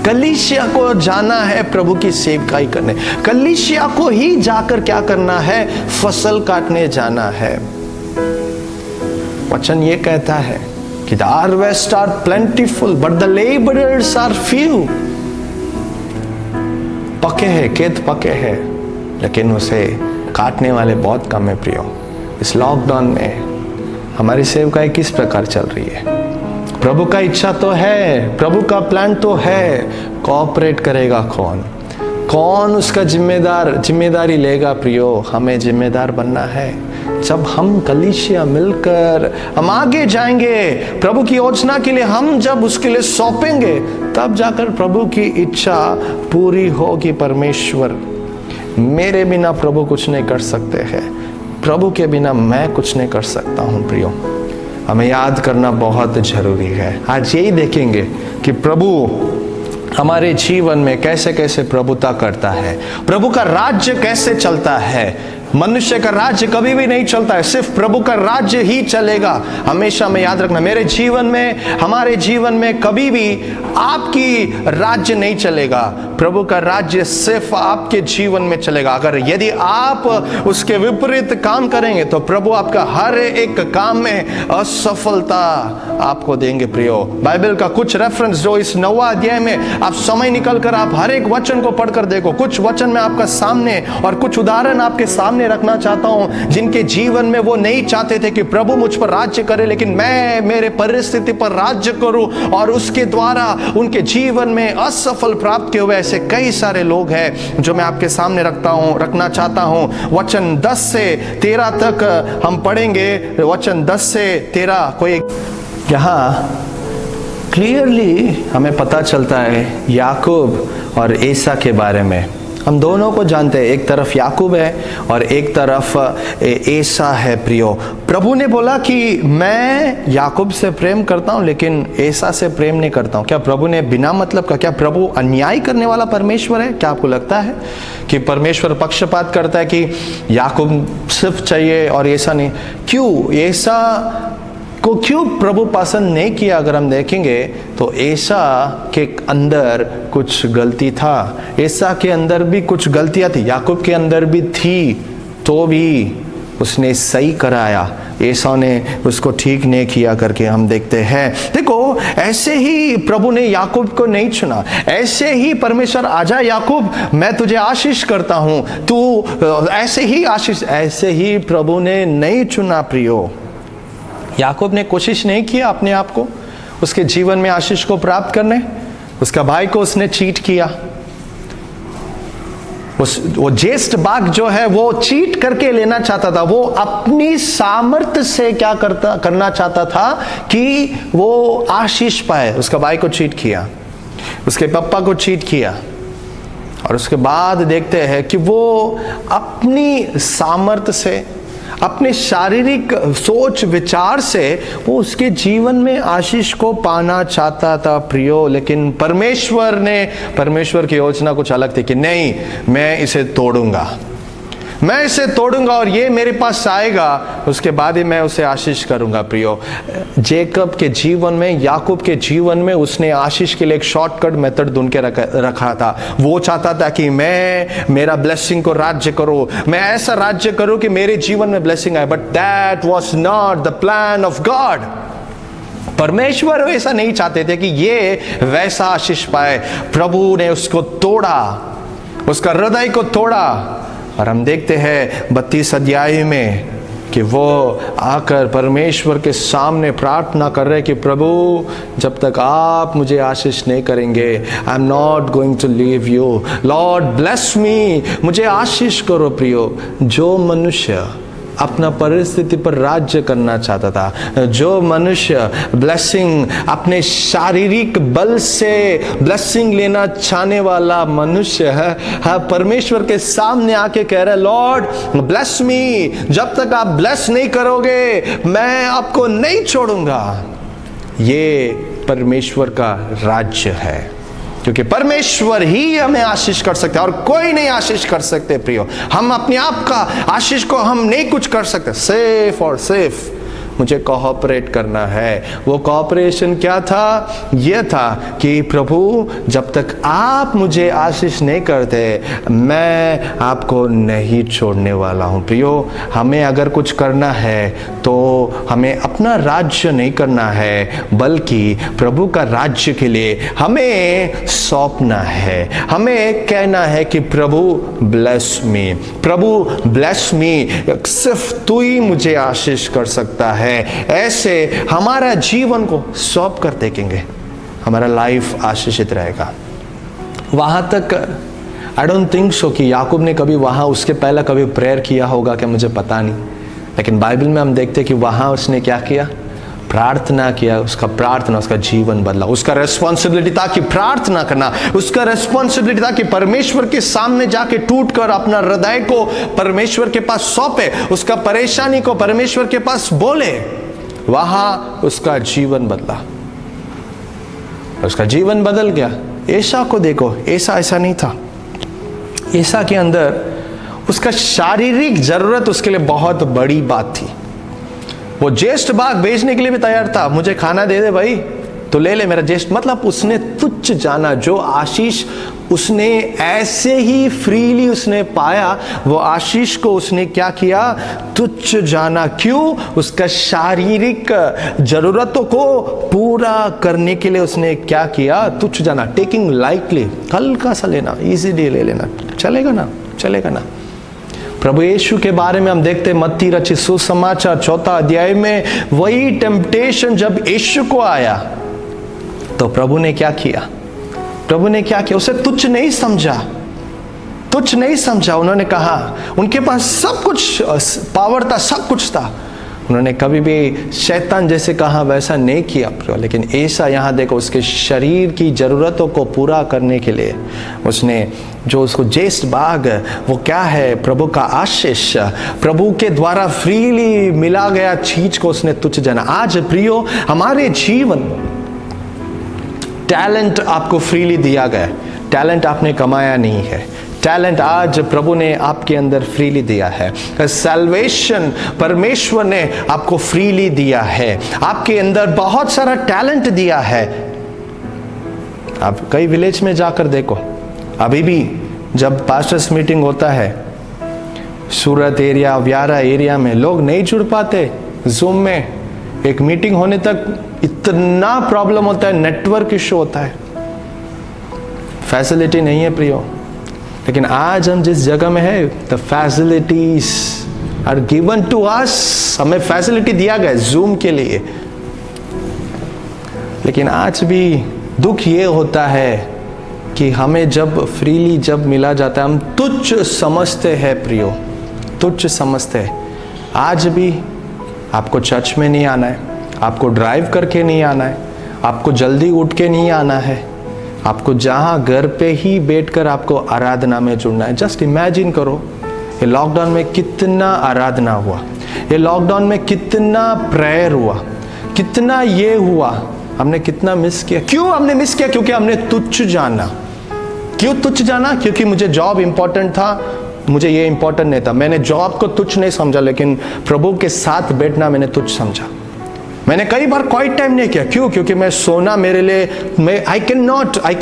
S1: कलीसिया को जाना है प्रभु की सेवकाई करने, कलीसिया को ही जाकर क्या करना है? फसल काटने जाना है। वचन ये कहता है कि the harvest are plentiful but the laborers are few। पके हैं, खेत पके हैं, लेकिन उसे काटने वाले बहुत कम है प्रियो। इस लॉकडाउन में हमारी सेवकाई किस प्रकार चल रही है? प्रभु का इच्छा तो है, प्रभु का प्लान तो है, कोऑपरेट करेगा कौन? कौन उसका जिम्मेदारी लेगा प्रियो? हमें जिम्मेदार बनना है। जब हम कलीसिया मिलकर हम आगे जाएंगे प्रभु की योजना के लिए, हम जब उसके लिए सौंपेंगे, तब जाकर प्रभु की इच्छा पूरी होगी। परमेश्वर, मेरे बिना प्रभु कुछ नहीं कर सकते हैं, प्रभु के बिना मैं कुछ नहीं कर सकता हूं प्रियो। हमें याद करना बहुत जरूरी है। आज यही देखेंगे कि प्रभु हमारे जीवन में कैसे कैसे प्रभुता करता है, प्रभु का राज्य कैसे चलता है। मनुष्य का राज्य कभी भी नहीं चलता है, सिर्फ प्रभु का राज्य ही चलेगा। हमेशा में याद रखना, मेरे जीवन में, हमारे जीवन में कभी भी आपकी राज्य नहीं चलेगा, प्रभु का राज्य सिर्फ आपके जीवन में चलेगा। अगर यदि आप उसके विपरीत काम करेंगे तो प्रभु आपका हर एक काम में असफलता आपको देंगे प्रियो। बाइबल का कुछ रेफरेंस जो इस 9वां अध्याय में आप समय निकल कर आप हर एक वचन को पढ़कर देखो। कुछ वचन में आपका सामने और कुछ उदाहरण आपके सामने रखना चाहता हूं, जिनके जीवन में वो नहीं चाहते थे कि प्रभु मुझ पर राज्य करे, लेकिन मैं मेरे परिस्थिति पर राज्य करूं, और उसके द्वारा उनके जीवन में असफल प्राप्त हुए ऐसे कई सारे लोग हैं जो मैं आपके सामने रखना चाहता हूं। वचन 10 से 13 तक हम पढ़ेंगे। वचन 10 से 13 कोई यहाँ क्लियरली हमें पता चलता है याकूब और एसा के बारे में। हम दोनों को जानते हैं, एक तरफ याकूब है और एक तरफ एसा है प्रियो। प्रभु ने बोला कि मैं याकूब से प्रेम करता हूं लेकिन एसा से प्रेम नहीं करता हूं। क्या प्रभु ने बिना मतलब का, क्या प्रभु अन्याय करने वाला परमेश्वर है? क्या आपको लगता है कि परमेश्वर पक्षपात करता है कि याकूब सिर्फ चाहिए और एसा नहीं? क्यों एसा को क्यों प्रभु पसंद नहीं किया? अगर हम देखेंगे तो एसा के अंदर कुछ गलती था, एसा के अंदर भी कुछ गलतियां थी, याकूब के अंदर भी थी, तो भी उसने सही कराया, एसा ने उसको ठीक नहीं किया करके हम देखते हैं। देखो, ऐसे ही प्रभु ने याकूब को नहीं चुना, ऐसे ही परमेश्वर आजा याकूब मैं तुझे आशीष करता हूं, तू ऐसे ही आशीष, ऐसे ही प्रभु ने नहीं चुना प्रियो। याकूब ने कोशिश नहीं किया अपने आप को उसके जीवन में आशीष को प्राप्त करने, उसका भाई को उसने चीट किया। वो ज्येष्ठ भाग जो है वो चीट करके लेना चाहता था, वो अपनी सामर्थ्य से क्या करना चाहता था कि वो आशीष पाए। उसका भाई को चीट किया, उसके पापा को चीट किया, और उसके बाद देखते हैं कि वो अपनी सामर्थ्य से, अपने शारीरिक सोच विचार से वो उसके जीवन में आशीष को पाना चाहता था प्रियो। लेकिन परमेश्वर की योजना कुछ अलग थी कि नहीं, मैं इसे तोड़ूंगा, मैं इसे तोड़ूंगा और ये मेरे पास आएगा, उसके बाद ही मैं उसे आशीष करूंगा। प्रियो, जेकब के जीवन में, याकूब के जीवन में उसने आशीष के लिए एक शॉर्टकट मेथड ढूंढ के रखा था। वो चाहता था कि मेरा ब्लेसिंग को राज्य करो, मैं ऐसा राज्य करूं कि मेरे जीवन में ब्लेसिंग आए। But that was not the plan of God. परमेश्वर वैसा नहीं चाहते थे कि ये वैसा आशीष पाए। प्रभु ने उसको तोड़ा, उसका हृदय को तोड़ा। और हम देखते हैं 32 अध्याय में कि वो आकर परमेश्वर के सामने प्रार्थना कर रहे कि प्रभु, जब तक आप मुझे आशीष नहीं करेंगे, I am not going to leave you, lord bless me, मुझे आशीष करो। प्रियो, जो मनुष्य अपना परिस्थिति पर राज्य करना चाहता था, जो मनुष्य ब्लेसिंग अपने शारीरिक बल से ब्लेसिंग लेना चाहने वाला मनुष्य है, परमेश्वर के सामने आके कह रहा है लॉर्ड ब्लेस मी, जब तक आप ब्लेस नहीं करोगे मैं आपको नहीं छोड़ूंगा। ये परमेश्वर का राज्य है, क्योंकि परमेश्वर ही हमें आशीष कर सकते हैं और कोई नहीं आशीष कर सकते। प्रियो, हम अपने आप का आशीष को हम नहीं कुछ कर सकते। सिर्फ और सिर्फ मुझे कोऑपरेट करना है। वो कोऑपरेशन क्या था? यह था कि प्रभु, जब तक आप मुझे आशीष नहीं करते मैं आपको नहीं छोड़ने वाला हूं। प्रियो, हमें अगर कुछ करना है तो हमें अपना राज्य नहीं करना है, बल्कि प्रभु का राज्य के लिए हमें सौंपना है। हमें कहना है कि प्रभु ब्लेस मी, प्रभु ब्लेस मी, सिर्फ तू ही मुझे आशीष कर सकता है। ऐसे हमारा जीवन को सौंप कर देखेंगे, हमारा लाइफ आशीषित रहेगा। वहां तक आई डोंट थिंक सो कि याकूब ने कभी वहां उसके पहले कभी प्रेयर किया होगा, क्या मुझे पता नहीं, लेकिन बाइबल में हम देखते हैं कि वहां उसने क्या किया? प्रार्थना किया। उसका प्रार्थना, उसका जीवन बदला। उसका रेस्पॉन्सिबिलिटी था कि प्रार्थना करना, उसका रेस्पॉन्सिबिलिटी था कि परमेश्वर के सामने जाके टूट कर अपना हृदय को परमेश्वर के पास सौंपे, उसका परेशानी को परमेश्वर के पास बोले। वहां उसका जीवन बदला, उसका जीवन बदल गया। एसा को देखो, एसा ऐसा नहीं था। एसा के अंदर उसका शारीरिक जरूरत उसके लिए बहुत बड़ी बात थी। वो ज्येष्ठ भाग बेचने के लिए भी तैयार था। मुझे खाना दे दे भाई तो ले ले मेरा ज्येष्ठ, मतलब उसने तुच्छ जाना। जो आशीष उसने ऐसे ही फ्रीली उसने पाया, वो आशीष को उसने क्या किया? तुच्छ जाना। क्यों? उसका शारीरिक जरूरतों को पूरा करने के लिए उसने क्या किया? तुच्छ जाना, टेकिंग लाइटली, हल्का सा लेना, इजीली ले लेना, चलेगा ना, चलेगा ना। प्रभु यीशु के बारे में हम देखते हैं मत्ती रचित सुसमाचार 4 अध्याय में, वही टेम्पटेशन जब यीशु को आया तो प्रभु ने क्या किया? प्रभु ने क्या किया? उसे तुच्छ नहीं समझा, तुच्छ नहीं समझा। उन्होंने कहा, उनके पास सब कुछ पावर था, सब कुछ था। उन्होंने कभी भी शैतान जैसे कहा वैसा नहीं किया। लेकिन ऐसा यहाँ देखो, उसके शरीर की जरूरतों को पूरा करने के लिए उसने जो उसको ज्येष्ठ भाग, वो क्या है? प्रभु का आशीष, प्रभु के द्वारा फ्रीली मिला गया चीज को उसने तुच्छ जाना। आज प्रियो, हमारे जीवन टैलेंट आपको फ्रीली दिया गया, टैलेंट आपने कमाया नहीं है, टैलेंट आज प्रभु ने आपके अंदर फ्रीली दिया है। सैल्वेशन परमेश्वर ने आपको फ्रीली दिया है। आपके अंदर बहुत सारा टैलेंट दिया है। आप कई विलेज में जाकर देखो, अभी भी जब पास्टर्स मीटिंग होता है सूरत एरिया, व्यारा एरिया में, लोग नहीं जुड़ पाते जूम में। एक मीटिंग होने तक इतना प्रॉब्लम होता है, नेटवर्क इशू होता है, फैसिलिटी नहीं है प्रियो। लेकिन आज हम जिस जगह में है, the facilities are given to us, हमें फैसिलिटी दिया गया जूम के लिए। लेकिन आज भी दुख ये होता है कि हमें जब फ्रीली जब मिला जाता है, हम तुच्छ समझते हैं प्रियो, तुच्छ समझते हैं। आज भी आपको चर्च में नहीं आना है, आपको ड्राइव करके नहीं आना है, आपको जल्दी उठ के नहीं आना है, आपको जहां घर पे ही बैठकर आपको आराधना में जुड़ना है। जस्ट इमेजिन करो, ये लॉकडाउन में कितना आराधना हुआ, ये लॉकडाउन में कितना प्रेयर हुआ, कितना ये हुआ, हमने कितना मिस किया। क्यों हमने मिस किया? क्योंकि हमने तुच्छ जाना। क्यों तुच्छ जाना? क्योंकि मुझे जॉब इंपॉर्टेंट था, मुझे ये इंपॉर्टेंट नहीं था। मैंने जॉब को तुच्छ नहीं समझा, लेकिन प्रभु के साथ बैठना मैंने तुच्छ समझा। मैंने कई बार क्वाइट टाइम नहीं किया। क्यों? क्योंकि मैं सोना मेरे लिए, मैं I can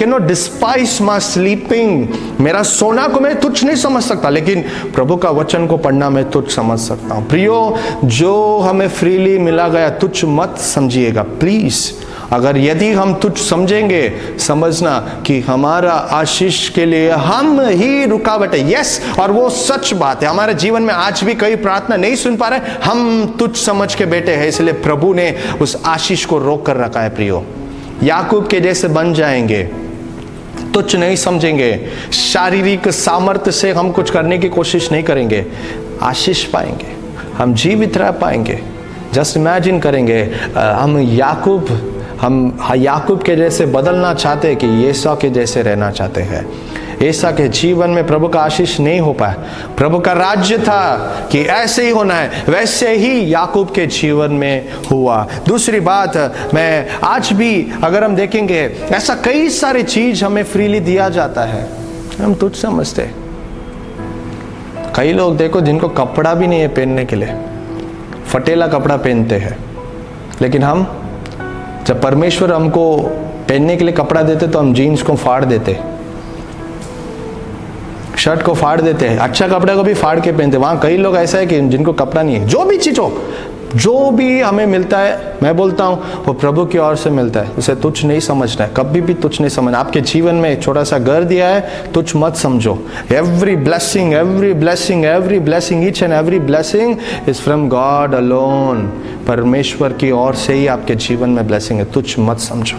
S1: not despise my sleeping. मेरा सोना को मैं तुच्छ नहीं समझ सकता, लेकिन प्रभु का वचन को पढ़ना मैं तुच्छ समझ सकता हूँ। प्रियो, जो हमें फ्रीली मिला गया तुच्छ मत समझिएगा प्लीज। अगर यदि हम तुच्छ समझेंगे, समझना कि हमारा आशीष के लिए हम ही रुकावट है। यस, और वो सच बात है। हमारे जीवन में आज भी कई प्रार्थना नहीं सुन पा रहे, हम तुच्छ समझ के बैठे हैं, इसलिए प्रभु ने उस आशीष को रोक कर रखा है। प्रियो, याकूब के जैसे बन जाएंगे, तुच्छ नहीं समझेंगे, शारीरिक सामर्थ्य से हम कुछ करने की कोशिश नहीं करेंगे, आशीष पाएंगे, हम जीवित रह पाएंगे। जस्ट इमेजिन करेंगे, हम याकूब के जैसे बदलना चाहते हैं कि येसा के जैसे रहना चाहते हैं। येसा के जीवन में प्रभु का आशीष नहीं हो पाया। प्रभु का राज्य था कि ऐसे ही होना है, वैसे ही याकूब के जीवन में हुआ। दूसरी बात, मैं आज भी अगर हम देखेंगे, ऐसा कई सारी चीज हमें फ्रीली दिया जाता है, हम तुच्छ समझते। कई लोग देखो जिनको कपड़ा भी नहीं है पहनने के लिए, फटेला कपड़ा पहनते हैं, लेकिन हम जब परमेश्वर हमको पहनने के लिए कपड़ा देते तो हम जीन्स को फाड़ देते, शर्ट को फाड़ देते हैं, अच्छा कपड़े को भी फाड़ के पहनते। वहां कई लोग ऐसा है कि जिनको कपड़ा नहीं है, जो भी चीज हो, जो भी हमें मिलता है, मैं बोलता हूं वो प्रभु की ओर से मिलता है, उसे तुच्छ नहीं समझना है, कभी भी तुच्छ नहीं समझना। आपके जीवन में छोटा सा घर दिया है, तुच्छ मत समझो। Every blessing, each and every blessing is from God alone. परमेश्वर की ओर से ही आपके जीवन में ब्लेसिंग है, तुच्छ मत समझो।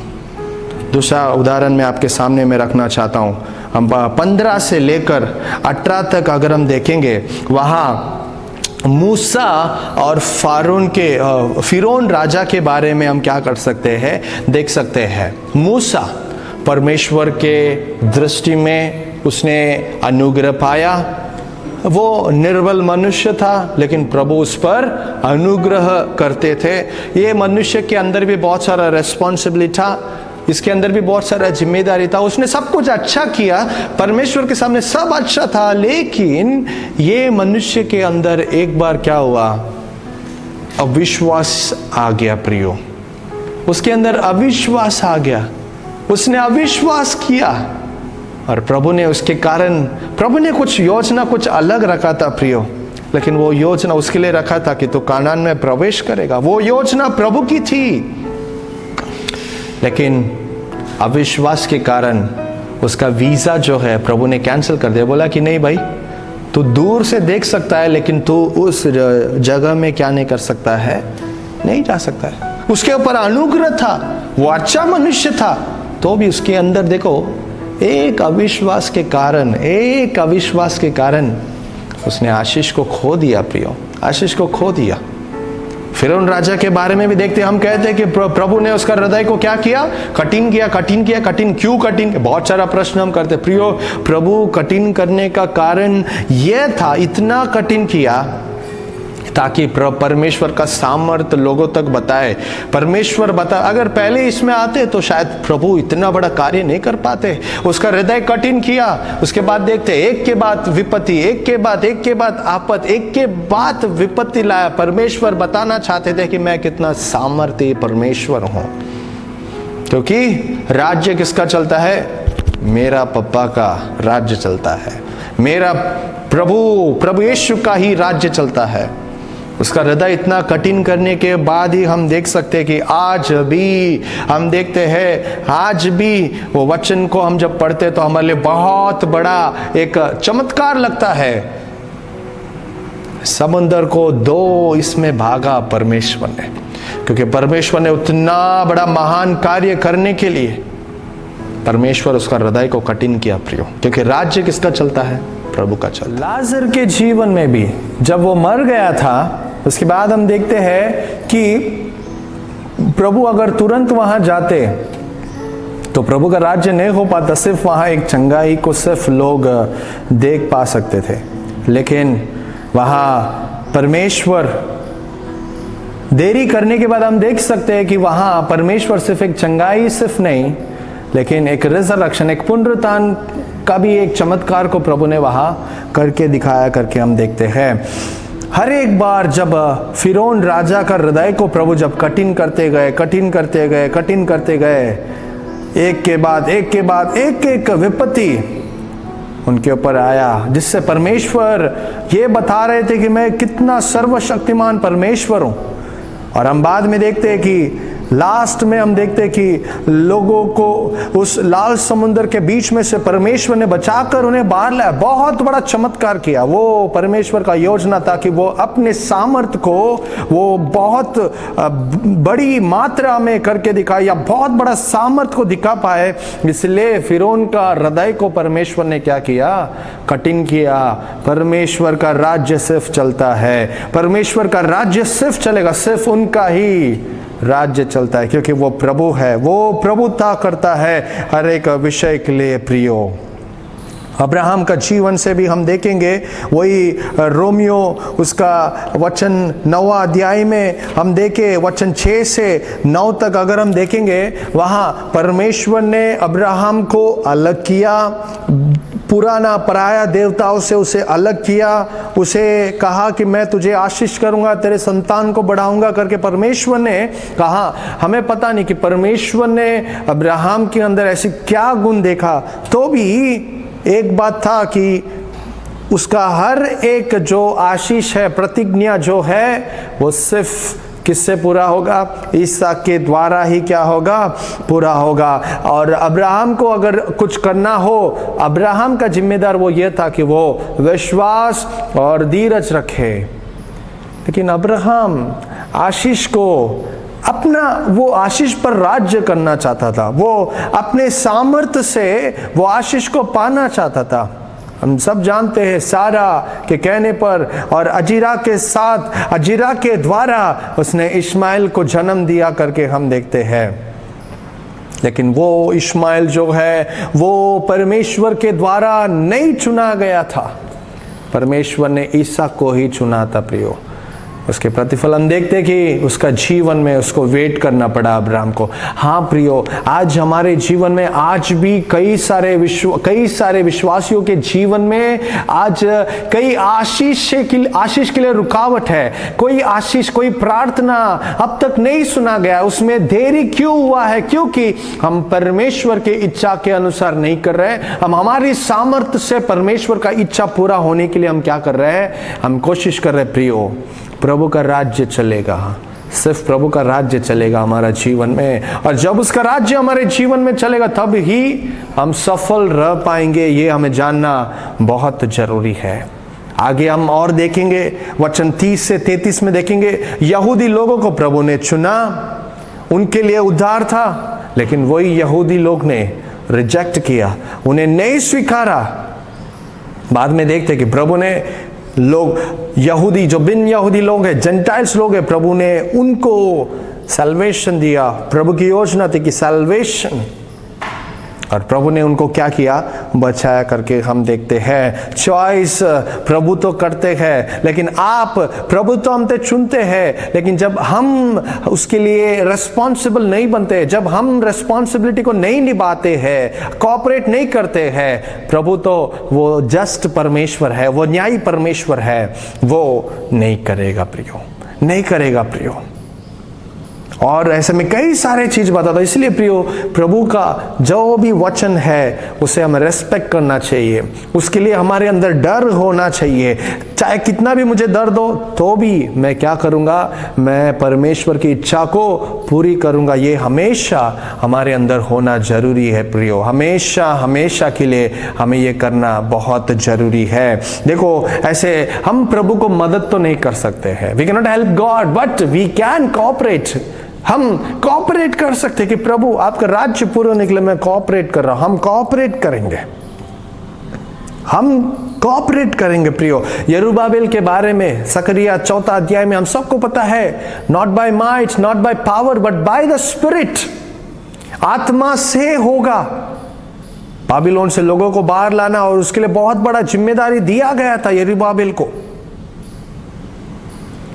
S1: दूसरा उदाहरण मैं आपके सामने में रखना चाहता हूं। हम 15 से लेकर 18 तक अगर हम देखेंगे, वहां मूसा और फिरौन राजा के बारे में हम क्या कर सकते हैं, देख सकते हैं। मूसा परमेश्वर के दृष्टि में उसने अनुग्रह पाया। वो निर्बल मनुष्य था, लेकिन प्रभु उस पर अनुग्रह करते थे। ये मनुष्य के अंदर भी बहुत सारा रेस्पॉन्सिबिलिटी था, इसके अंदर भी बहुत सारा जिम्मेदारी था। उसने सब कुछ अच्छा किया, परमेश्वर के सामने सब अच्छा था, लेकिन ये मनुष्य के अंदर एक बार क्या हुआ, अविश्वास आ गया। प्रियो, उसके अंदर अविश्वास आ गया, उसने अविश्वास किया, और प्रभु ने उसके कारण, प्रभु ने कुछ योजना कुछ अलग रखा था प्रियो, लेकिन वो योजना उसके लिए रखा था कि तू कानान में प्रवेश करेगा। वो योजना प्रभु की थी, लेकिन अविश्वास के कारण उसका वीजा जो है प्रभु ने कैंसिल कर दिया। बोला कि नहीं भाई, तू दूर से देख सकता है, लेकिन तू उस जगह में क्या नहीं कर सकता है, नहीं जा सकता है। उसके ऊपर अनुग्रह था, वो अच्छा मनुष्य था, तो भी उसके अंदर देखो एक अविश्वास के कारण उसने आशीष को खो दिया। प्रियो, आशीष को खो दिया। फिरौन राजा के बारे में भी देखते हैं, हम कहते हैं कि प्रभु ने उसका हृदय को क्या किया, कठिन किया। क्यों कठिन? बहुत सारा प्रश्न हम करते। प्रियो, प्रभु कठिन करने का कारण यह था, इतना कठिन किया ताकि परमेश्वर का सामर्थ्य लोगों तक बताए। परमेश्वर बता, अगर पहले इसमें आते तो शायद प्रभु इतना बड़ा कार्य नहीं कर पाते। उसका हृदय कठिन किया। उसके बाद देखते एक के बाद विपत्ति, एक के बाद आपत, एक के बाद विपत्ति लाया। परमेश्वर बताना चाहते थे कि मैं कितना सामर्थ्य परमेश्वर हूं, क्योंकि राज्य किसका चलता है, मेरा पप्पा का राज्य चलता है, मेरा प्रभु यीशु का ही राज्य चलता है। उसका हृदय इतना कठिन करने के बाद ही हम देख सकते हैं कि आज भी हम देखते हैं, आज भी वो वचन को हम जब पढ़ते तो हमारे लिए बहुत बड़ा एक चमत्कार लगता है। समुद्र को दो इसमें भागा परमेश्वर ने, क्योंकि परमेश्वर ने उतना बड़ा महान कार्य करने के लिए परमेश्वर उसका हृदय को कठिन किया। प्रियो, क्योंकि राज्य किसका चलता है, प्रभु का चलता। लाजर के जीवन में भी जब वो मर गया था, उसके बाद हम देखते हैं कि प्रभु अगर तुरंत वहां जाते तो प्रभु का राज्य नहीं हो पाता। सिर्फ वहां एक चंगाई को सिर्फ लोग देख पा सकते थे, लेकिन वहां परमेश्वर देरी करने के बाद हम देख सकते हैं कि वहां परमेश्वर सिर्फ एक चंगाई सिर्फ नहीं, लेकिन एक रिजरेक्शन, एक पुनरुत्थान का भी एक चमत्कार को प्रभु ने वहां करके दिखाया करके हम देखते हैं। हर एक बार जब फिरौन राजा का हृदय को प्रभु जब कठिन करते गए, एक के बाद एक विपत्ति उनके ऊपर आया, जिससे परमेश्वर ये बता रहे थे कि मैं कितना सर्वशक्तिमान परमेश्वर हूं। और हम बाद में देखते हैं कि लास्ट में हम देखते हैं कि लोगों को उस लाल समुद्र के बीच में से परमेश्वर ने बचाकर उन्हें बाहर लाया। बहुत बड़ा चमत्कार किया। वो परमेश्वर का योजना था कि वो अपने सामर्थ्य को वो बहुत बड़ी मात्रा में करके दिखाए, या बहुत बड़ा सामर्थ्य को दिखा पाए। इसलिए फिरौन का हृदय को परमेश्वर ने क्या किया? कठिन किया। परमेश्वर का राज्य सिर्फ चलता है, परमेश्वर का राज्य सिर्फ चलेगा, सिर्फ उनका ही राज्य चलता है, क्योंकि वो प्रभु है, वो प्रभुता करता है हर एक विषय के लिए। प्रियो, अब्राहम का जीवन से भी हम देखेंगे, वही रोमियो उसका वचन 9वां अध्याय में हम देखें, वचन 6 से 9 तक अगर हम देखेंगे, वहां परमेश्वर ने अब्राहम को अलग किया, पुराना पराया देवताओं से उसे अलग किया, उसे कहा कि मैं तुझे आशीष करूंगा, तेरे संतान को बढ़ाऊंगा करके परमेश्वर ने कहा। हमें पता नहीं कि परमेश्वर ने अब्राहम के अंदर ऐसी क्या गुण देखा, तो भी एक बात था कि उसका हर एक जो आशीष है, प्रतिज्ञा जो है, वो सिर्फ किससे पूरा होगा? इसहाक के द्वारा ही क्या होगा? पूरा होगा। और अब्राहम को अगर कुछ करना हो, अब्राहम का जिम्मेदार वो ये था कि वो विश्वास और धीरज रखे। लेकिन अब्राहम आशीष को अपना, वो आशीष पर राज्य करना चाहता था, वो अपने सामर्थ्य से वो आशीष को पाना चाहता था। हम सब जानते हैं सारा के कहने पर और अजीरा के साथ, अजीरा के द्वारा उसने इस्माइल को जन्म दिया करके हम देखते हैं। लेकिन वो इस्माइल जो है वो परमेश्वर के द्वारा नहीं चुना गया था, परमेश्वर ने इसहाक को ही चुना था। प्रियो, उसके प्रतिफल हम देखते कि उसका जीवन में उसको वेट करना पड़ा अब्राहम को। हाँ प्रियो, आज हमारे जीवन में आज भी कई सारे विश्वासियों के जीवन में आज कई आशीष के लिए रुकावट है। कोई आशीष, कोई प्रार्थना अब तक नहीं सुना गया, उसमें देरी क्यों हुआ है? क्योंकि हम परमेश्वर की इच्छा के अनुसार नहीं कर रहे। हम हमारी सामर्थ्य से परमेश्वर का इच्छा पूरा होने के लिए हम क्या कर रहे हैं? हम कोशिश कर रहे हैं। प्रियो, प्रभु का राज्य चलेगा, सिर्फ प्रभु का राज्य चलेगा हमारा जीवन में, और जब उसका राज्य हमारे जीवन में चलेगा तब ही हम सफल रह पाएंगे। ये हमें जानना बहुत जरूरी है। आगे हम और देखेंगे, वचन 30 से 33 में देखेंगे, यहूदी लोगों को प्रभु ने चुना, उनके लिए उद्धार था, लेकिन वही यहूदी लोग ने रिजेक्ट किया, उन्हें नहीं स्वीकारा। बाद में देखते कि प्रभु ने लोग, यहूदी जो बिन यहूदी लोग हैं, जेंटाइल्स लोग हैं, प्रभु ने उनको सल्वेशन दिया। प्रभु की योजना थी कि सल्वेशन, और प्रभु ने उनको क्या किया? बचाया करके हम देखते हैं। चॉइस प्रभु तो करते हैं, लेकिन आप, प्रभु तो हमसे चुनते हैं, लेकिन जब हम उसके लिए रिस्पॉन्सिबल नहीं बनते, जब हम रिस्पॉन्सिबिलिटी को नहीं निभाते हैं, कोऑपरेट नहीं करते हैं, प्रभु तो वो जस्ट परमेश्वर है, वो न्यायी परमेश्वर है, वो नहीं करेगा प्रियो, नहीं करेगा प्रियो। और ऐसे में कई सारे चीज बताता। इसलिए प्रियो, प्रभु का जो भी वचन है उसे हमें रेस्पेक्ट करना चाहिए, उसके लिए हमारे अंदर डर होना चाहिए। चाहे कितना भी मुझे दर्द हो तो भी मैं क्या करूंगा? मैं परमेश्वर की इच्छा को पूरी करूंगा। ये हमेशा हमारे अंदर होना जरूरी है प्रियो, हमेशा हमेशा के लिए हमें ये करना बहुत जरूरी है। देखो, ऐसे हम प्रभु को मदद तो नहीं कर सकते हैं, we can not help God, but we can cooperate. हम कोऑपरेट कर सकते हैं कि प्रभु आपका राज्य पूरा होने के लिए मैं कोऑपरेट कर रहा हूं। हम कोऑपरेट करेंगे, हम कोऑपरेट करेंगे प्रियो। यरूबाबेल के बारे में सकरिया 4 अध्याय में हम सबको पता है, not by might, not by power, but by the spirit, आत्मा से होगा। बाबिलोन से लोगों को बाहर लाना, और उसके लिए बहुत बड़ा जिम्मेदारी दिया गया था यरूबाबेल को।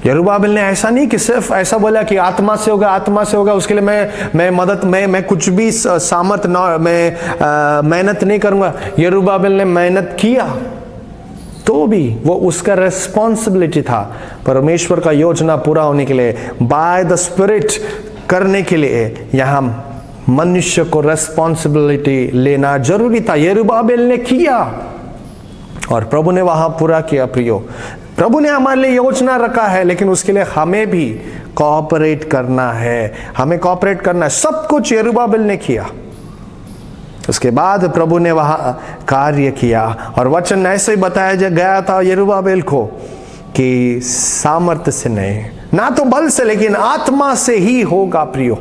S1: यरूबाबेल ने ऐसा नहीं कि सिर्फ ऐसा बोला कि आत्मा से होगा, आत्मा से होगा, उसके लिए मैं कुछ भी सामर्थ ना, मैं मेहनत नहीं करूंगा। यरूबाबेल ने मेहनत किया तो भी वो उसका रेस्पॉन्सिबिलिटी था परमेश्वर का योजना पूरा होने के लिए, बाय द स्पिरिट करने के लिए। यहां मनुष्य को रेस्पॉन्सिबिलिटी लेना जरूरी था। यरूबाबेल ने किया और प्रभु ने वहां पूरा किया। प्रियो, प्रभु ने हमारे लिए योजना रखा है, लेकिन उसके लिए हमें भी कोऑपरेट करना है, हमें कोऑपरेट करना है। सब कुछ यरूबाबेल ने किया, उसके बाद प्रभु ने वहां कार्य किया और वचन ऐसे ही बताया गया था यरूबाबेल को कि सामर्थ्य से नहीं, ना तो बल से, लेकिन आत्मा से ही होगा। प्रियो,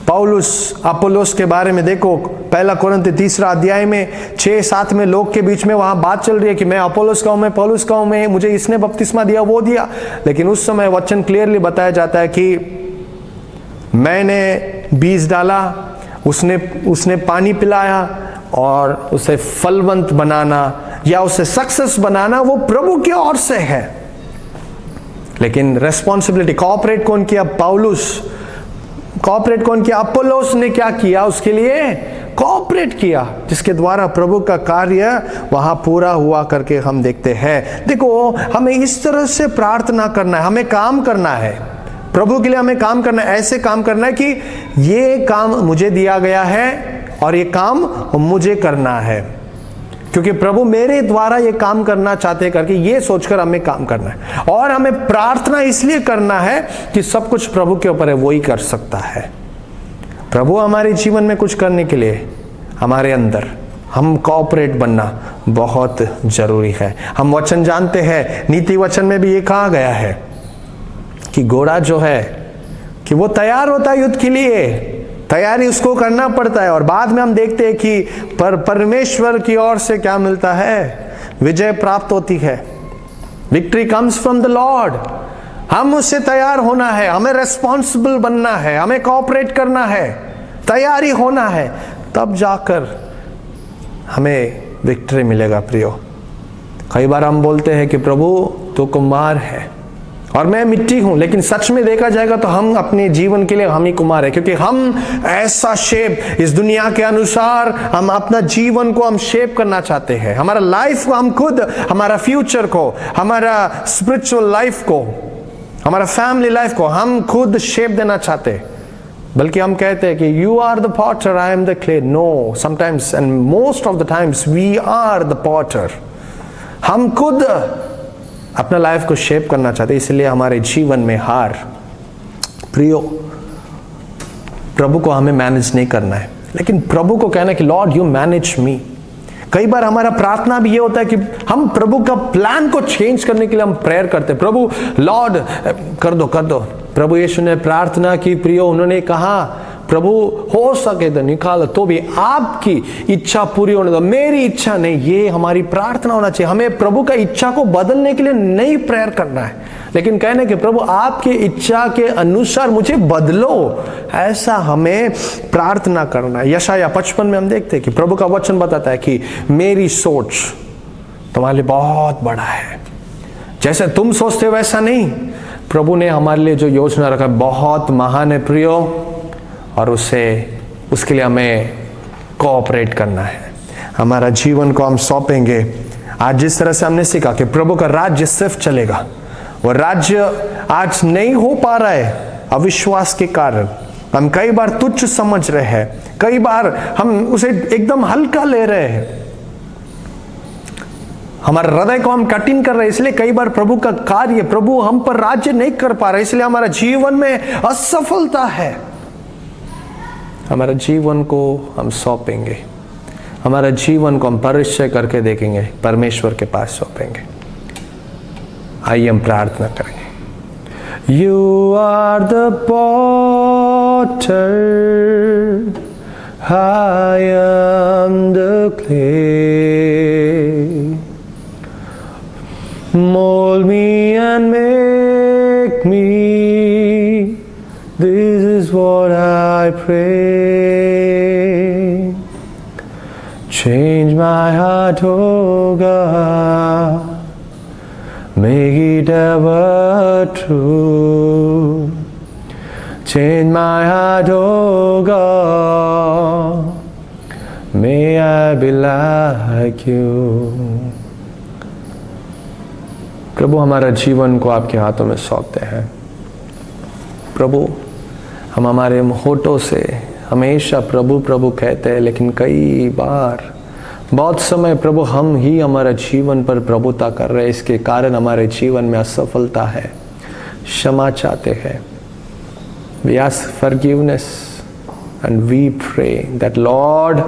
S1: पौलुस अपोलोस के बारे में देखो, पहला कोरिन्थी 3 अध्याय में 6-7 में लोग के बीच में वहां बात चल रही है कि मैं अपोलोस का हूं, मैं पौलुस का हूं, मैं, मुझे इसने बपतिस्मा दिया, वो दिया। लेकिन उस समय वचन क्लियरली बताया जाता है कि मैंने बीज डाला, उसने पानी पिलाया, और उसे फलवंत बनाना या उसे सक्सेस बनाना वो प्रभु की ओर से है। लेकिन रेस्पॉन्सिबिलिटी, कोऑपरेट कौन किया? पौलुस। कोऑपरेट कौन किया? अपोलोस ने क्या किया? उसके लिए कोऑपरेट किया, जिसके द्वारा प्रभु का कार्य वहां पूरा हुआ करके हम देखते हैं। देखो, हमें इस तरह से प्रार्थना करना है, हमें काम करना है प्रभु के लिए, हमें काम करना है, ऐसे काम करना है कि ये काम मुझे दिया गया है और ये काम मुझे करना है, क्योंकि प्रभु मेरे द्वारा ये काम करना चाहते करके ये सोचकर हमें काम करना है। और हमें प्रार्थना इसलिए करना है कि सब कुछ प्रभु के ऊपर है, वो ही कर सकता है। प्रभु हमारे जीवन में कुछ करने के लिए हमारे अंदर हम कोऑपरेट बनना बहुत जरूरी है। हम वचन जानते हैं, नीति वचन में भी ये कहा गया है कि घोड़ा जो है कि वो तैयार होता है युद्ध के लिए, तैयारी उसको करना पड़ता है। और बाद में हम देखते हैं कि परमेश्वर की ओर से क्या मिलता है? विजय प्राप्त होती है। Victory comes from the Lord. हम उससे तैयार होना है, हमें रेस्पॉन्सिबल बनना है, हमें कोऑपरेट करना है, तैयारी होना है, तब जाकर हमें विक्ट्री मिलेगा। प्रियो, कई बार हम बोलते हैं कि प्रभु तो कुमार है और मैं मिट्टी हूं, लेकिन सच में देखा जाएगा तो हम अपने जीवन के लिए हम ही कुमार है, क्योंकि हम ऐसा शेप इस दुनिया के अनुसार हम अपना जीवन को हम शेप करना चाहते हैं। हमारा लाइफ को हम खुद, हमारा फ्यूचर को, हमारा स्पिरिचुअल लाइफ को, हमारा फैमिली लाइफ को हम खुद शेप देना चाहते हैं। बल्कि हम कहते हैं कि you are the potter, I am the clay. No, sometimes and most of the times we are the potter. हम खुद अपना लाइफ को शेप करना चाहते हैं, इसलिए हमारे जीवन में हार। प्रियो, प्रभु को हमें मैनेज नहीं करना है, लेकिन प्रभु को कहना है कि लॉर्ड यू मैनेज मी। कई बार हमारा प्रार्थना भी ये होता है कि हम प्रभु का प्लान को चेंज करने के लिए हम प्रेयर करते हैं, प्रभु लॉर्ड कर दो कर दो। प्रभु यीशु ने प्रार्थना की, प्रियो, उन्होंने कहा प्रभु हो सके तो निकालो, तो भी आपकी इच्छा पूरी होने दो, मेरी इच्छा नहीं। ये हमारी प्रार्थना होना चाहिए। हमें प्रभु का इच्छा को बदलने के लिए नहीं प्रेयर करना है, लेकिन कहने कि प्रभु आपकी इच्छा के अनुसार मुझे बदलो, ऐसा हमें प्रार्थना करना है। यशाया 55 में हम देखते हैं कि प्रभु का वचन बताता है कि मेरी सोच तुम्हारे लिए बहुत बड़ा है, जैसे तुम सोचते हो वैसा नहीं। प्रभु ने हमारे लिए जो योजना रखा बहुत महान है प्रियो, और उसके लिए हमें कोऑपरेट करना है। हमारा जीवन को हम सौंपेंगे। आज जिस तरह से हमने सीखा कि प्रभु का राज्य सिर्फ चलेगा, वो राज्य आज नहीं हो पा रहा है अविश्वास के कारण। हम कई बार तुच्छ समझ रहे हैं, कई बार हम उसे एकदम हल्का ले रहे हैं, हमारे हृदय को हम कठिन कर रहे हैं, इसलिए कई बार प्रभु का कार्य, प्रभु हम पर राज्य नहीं कर पा रहे, इसलिए हमारा जीवन में असफलता है। हमारा जीवन को हम सौंपेंगे, हमारा जीवन को हम परिचय करके देखेंगे, परमेश्वर के पास सौंपेंगे। आइए हम प्रार्थना करेंगे। You are the potter, I am the clay, mold me and make me, this is what I pray. Change my heart, oh God, Make it ever true. Change my heart, oh God. May I be like you. प्रभु हमारा जीवन को आपके हाथों में सौंपते हैं। प्रभु हम हमारे होठों से हमेशा प्रभु प्रभु कहते हैं, लेकिन कई बार बहुत समय प्रभु हम ही हमारा जीवन पर प्रभुता कर रहे हैं, इसके कारण हमारे जीवन में असफलता है। क्षमा चाहते हैं। We ask forgiveness and we pray that Lord,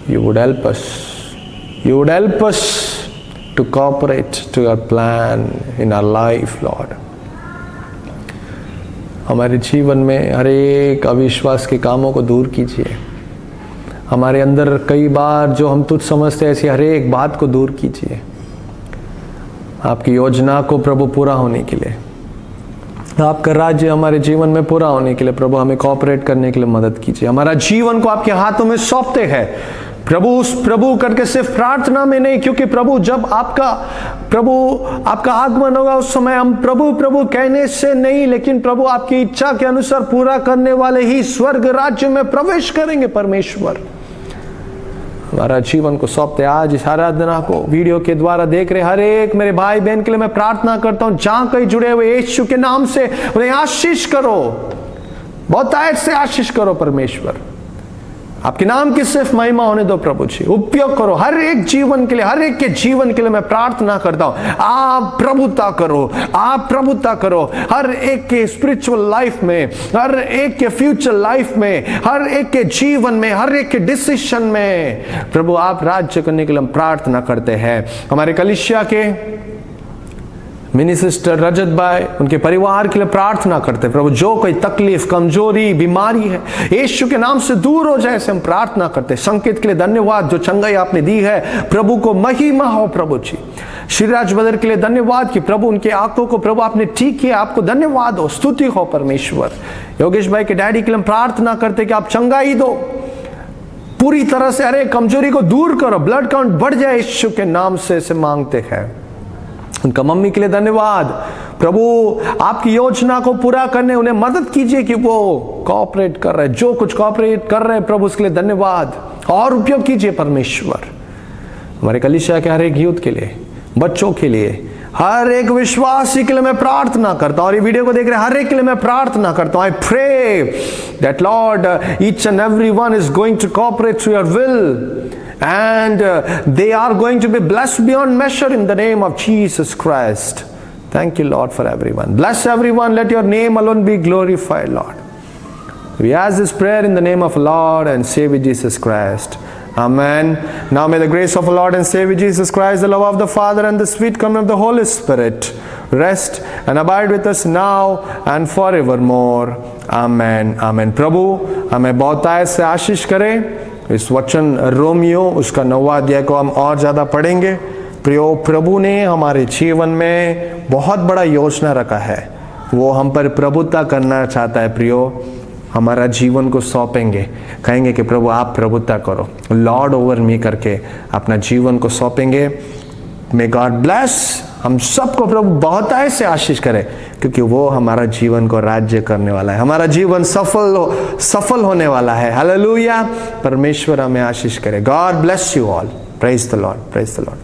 S1: you would help us. You would help us to cooperate to your plan in our life, Lord. हमारे जीवन में हर एक अविश्वास के कामों को दूर कीजिए। हमारे अंदर कई बार जो हम तुच्छ समझते हैं ऐसी हर एक बात को दूर कीजिए, आपकी योजना को प्रभु पूरा होने के लिए, आपका राज्य हमारे जीवन में पूरा होने के लिए प्रभु हमें कोऑपरेट करने के लिए मदद कीजिए। हमारा जीवन को आपके हाथों में सौंपते हैं प्रभु। उस प्रभु करके सिर्फ प्रार्थना में नहीं, क्योंकि प्रभु जब आपका आगमन होगा उस समय हम प्रभु प्रभु कहने से नहीं, लेकिन प्रभु आपकी इच्छा के अनुसार पूरा करने वाले ही स्वर्ग राज्य में प्रवेश करेंगे। परमेश्वर हमारा जीवन को सौंपते आज इस आराधना को वीडियो के द्वारा देख रहे हर एक मेरे भाई बहन के लिए मैं प्रार्थना करता हूं, जहां कहीं जुड़े हुए यीशु के नाम से उन्हें आशीष करो, बहुतायत से आशीष करो। परमेश्वर आपके नाम की सिर्फ महिमा होने दो प्रभु जी। उपयोग करो हर एक जीवन के लिए, हर एक के जीवन के लिए मैं प्रार्थना करता हूं, आप प्रभुता करो, आप प्रभुता करो हर एक के स्पिरिचुअल लाइफ में, हर एक के फ्यूचर लाइफ में, हर एक के जीवन में, हर एक के डिसीजन में प्रभु आप राज्य करने के लिए हम प्रार्थना करते हैं। हमारे कलीसिया के मिनी सिस्टर रजत भाई उनके परिवार के लिए प्रार्थना करते हैं प्रभु, जो कोई तकलीफ कमजोरी बीमारी है यीशु के नाम से दूर हो जाए, ऐसे हम प्रार्थना करते हैं। संकेत के लिए धन्यवाद, जो चंगाई आपने दी है प्रभु को महिमा हो प्रभु जी। श्रीराज बदर के लिए धन्यवाद कि प्रभु उनके आंखों को प्रभु आपने ठीक किया, आपको धन्यवाद हो, स्तुति हो परमेश्वर। योगेश भाई के डैडी के लिए हम प्रार्थना करते कि आप चंगाई दो, पूरी तरह से अरे कमजोरी को दूर करो, ब्लड काउंट बढ़ जाए यीशु के नाम से ऐसे मांगते हैं। उनका मम्मी के लिए धन्यवाद प्रभु, आपकी योजना को पूरा करने उन्हें मदद कीजिए कि वो कोऑपरेट कर रहे हैं, जो कुछ कोऑपरेट कर रहे हैं प्रभु उसके लिए धन्यवाद, और उपयोग कीजिए परमेश्वर। हमारे कलीसिया के हर एक यूथ के लिए, बच्चों के लिए, हर एक विश्वासी के लिए मैं प्रार्थना करता हूं, और ये वीडियो को देख रहे हर एक के लिए मैं प्रार्थना करता हूं। I pray that lord each and every one is going to cooperate to your will and they are going to be blessed beyond measure in the name of Jesus Christ. Thank you Lord for everyone. Bless everyone, let your name alone be glorified Lord. We ask this prayer in the name of Lord and Savior Jesus Christ. Amen. Now may the grace of our Lord and Savior Jesus Christ, the love of the Father and the sweet communion of the Holy Spirit rest and abide with us now and forevermore. Amen. Amen. प्रभु हमें बहुतायत से आशीष करें। इस वचन Romeo उसका 9वां अध्याय को हम और ज़्यादा पढ़ेंगे। प्रियो प्रभु ने हमारे जीवन में बहुत बड़ा योजना रखा है, वो हम पर प्रभुता करना चाहता है। प्रियो हमारा जीवन को सौंपेंगे, कहेंगे कि प्रभु आप प्रभुता करो, लॉर्ड ओवर मी करके अपना जीवन को सौंपेंगे। मे गॉड ब्लेस हम सबको प्रभु बहुतायत से आशीष करे, क्योंकि वो हमारा जीवन को राज्य करने वाला है, हमारा जीवन सफल होने वाला है। हालेलुया। परमेश्वर हमें आशीष करे। God bless you all. Praise the Lord, praise the Lord.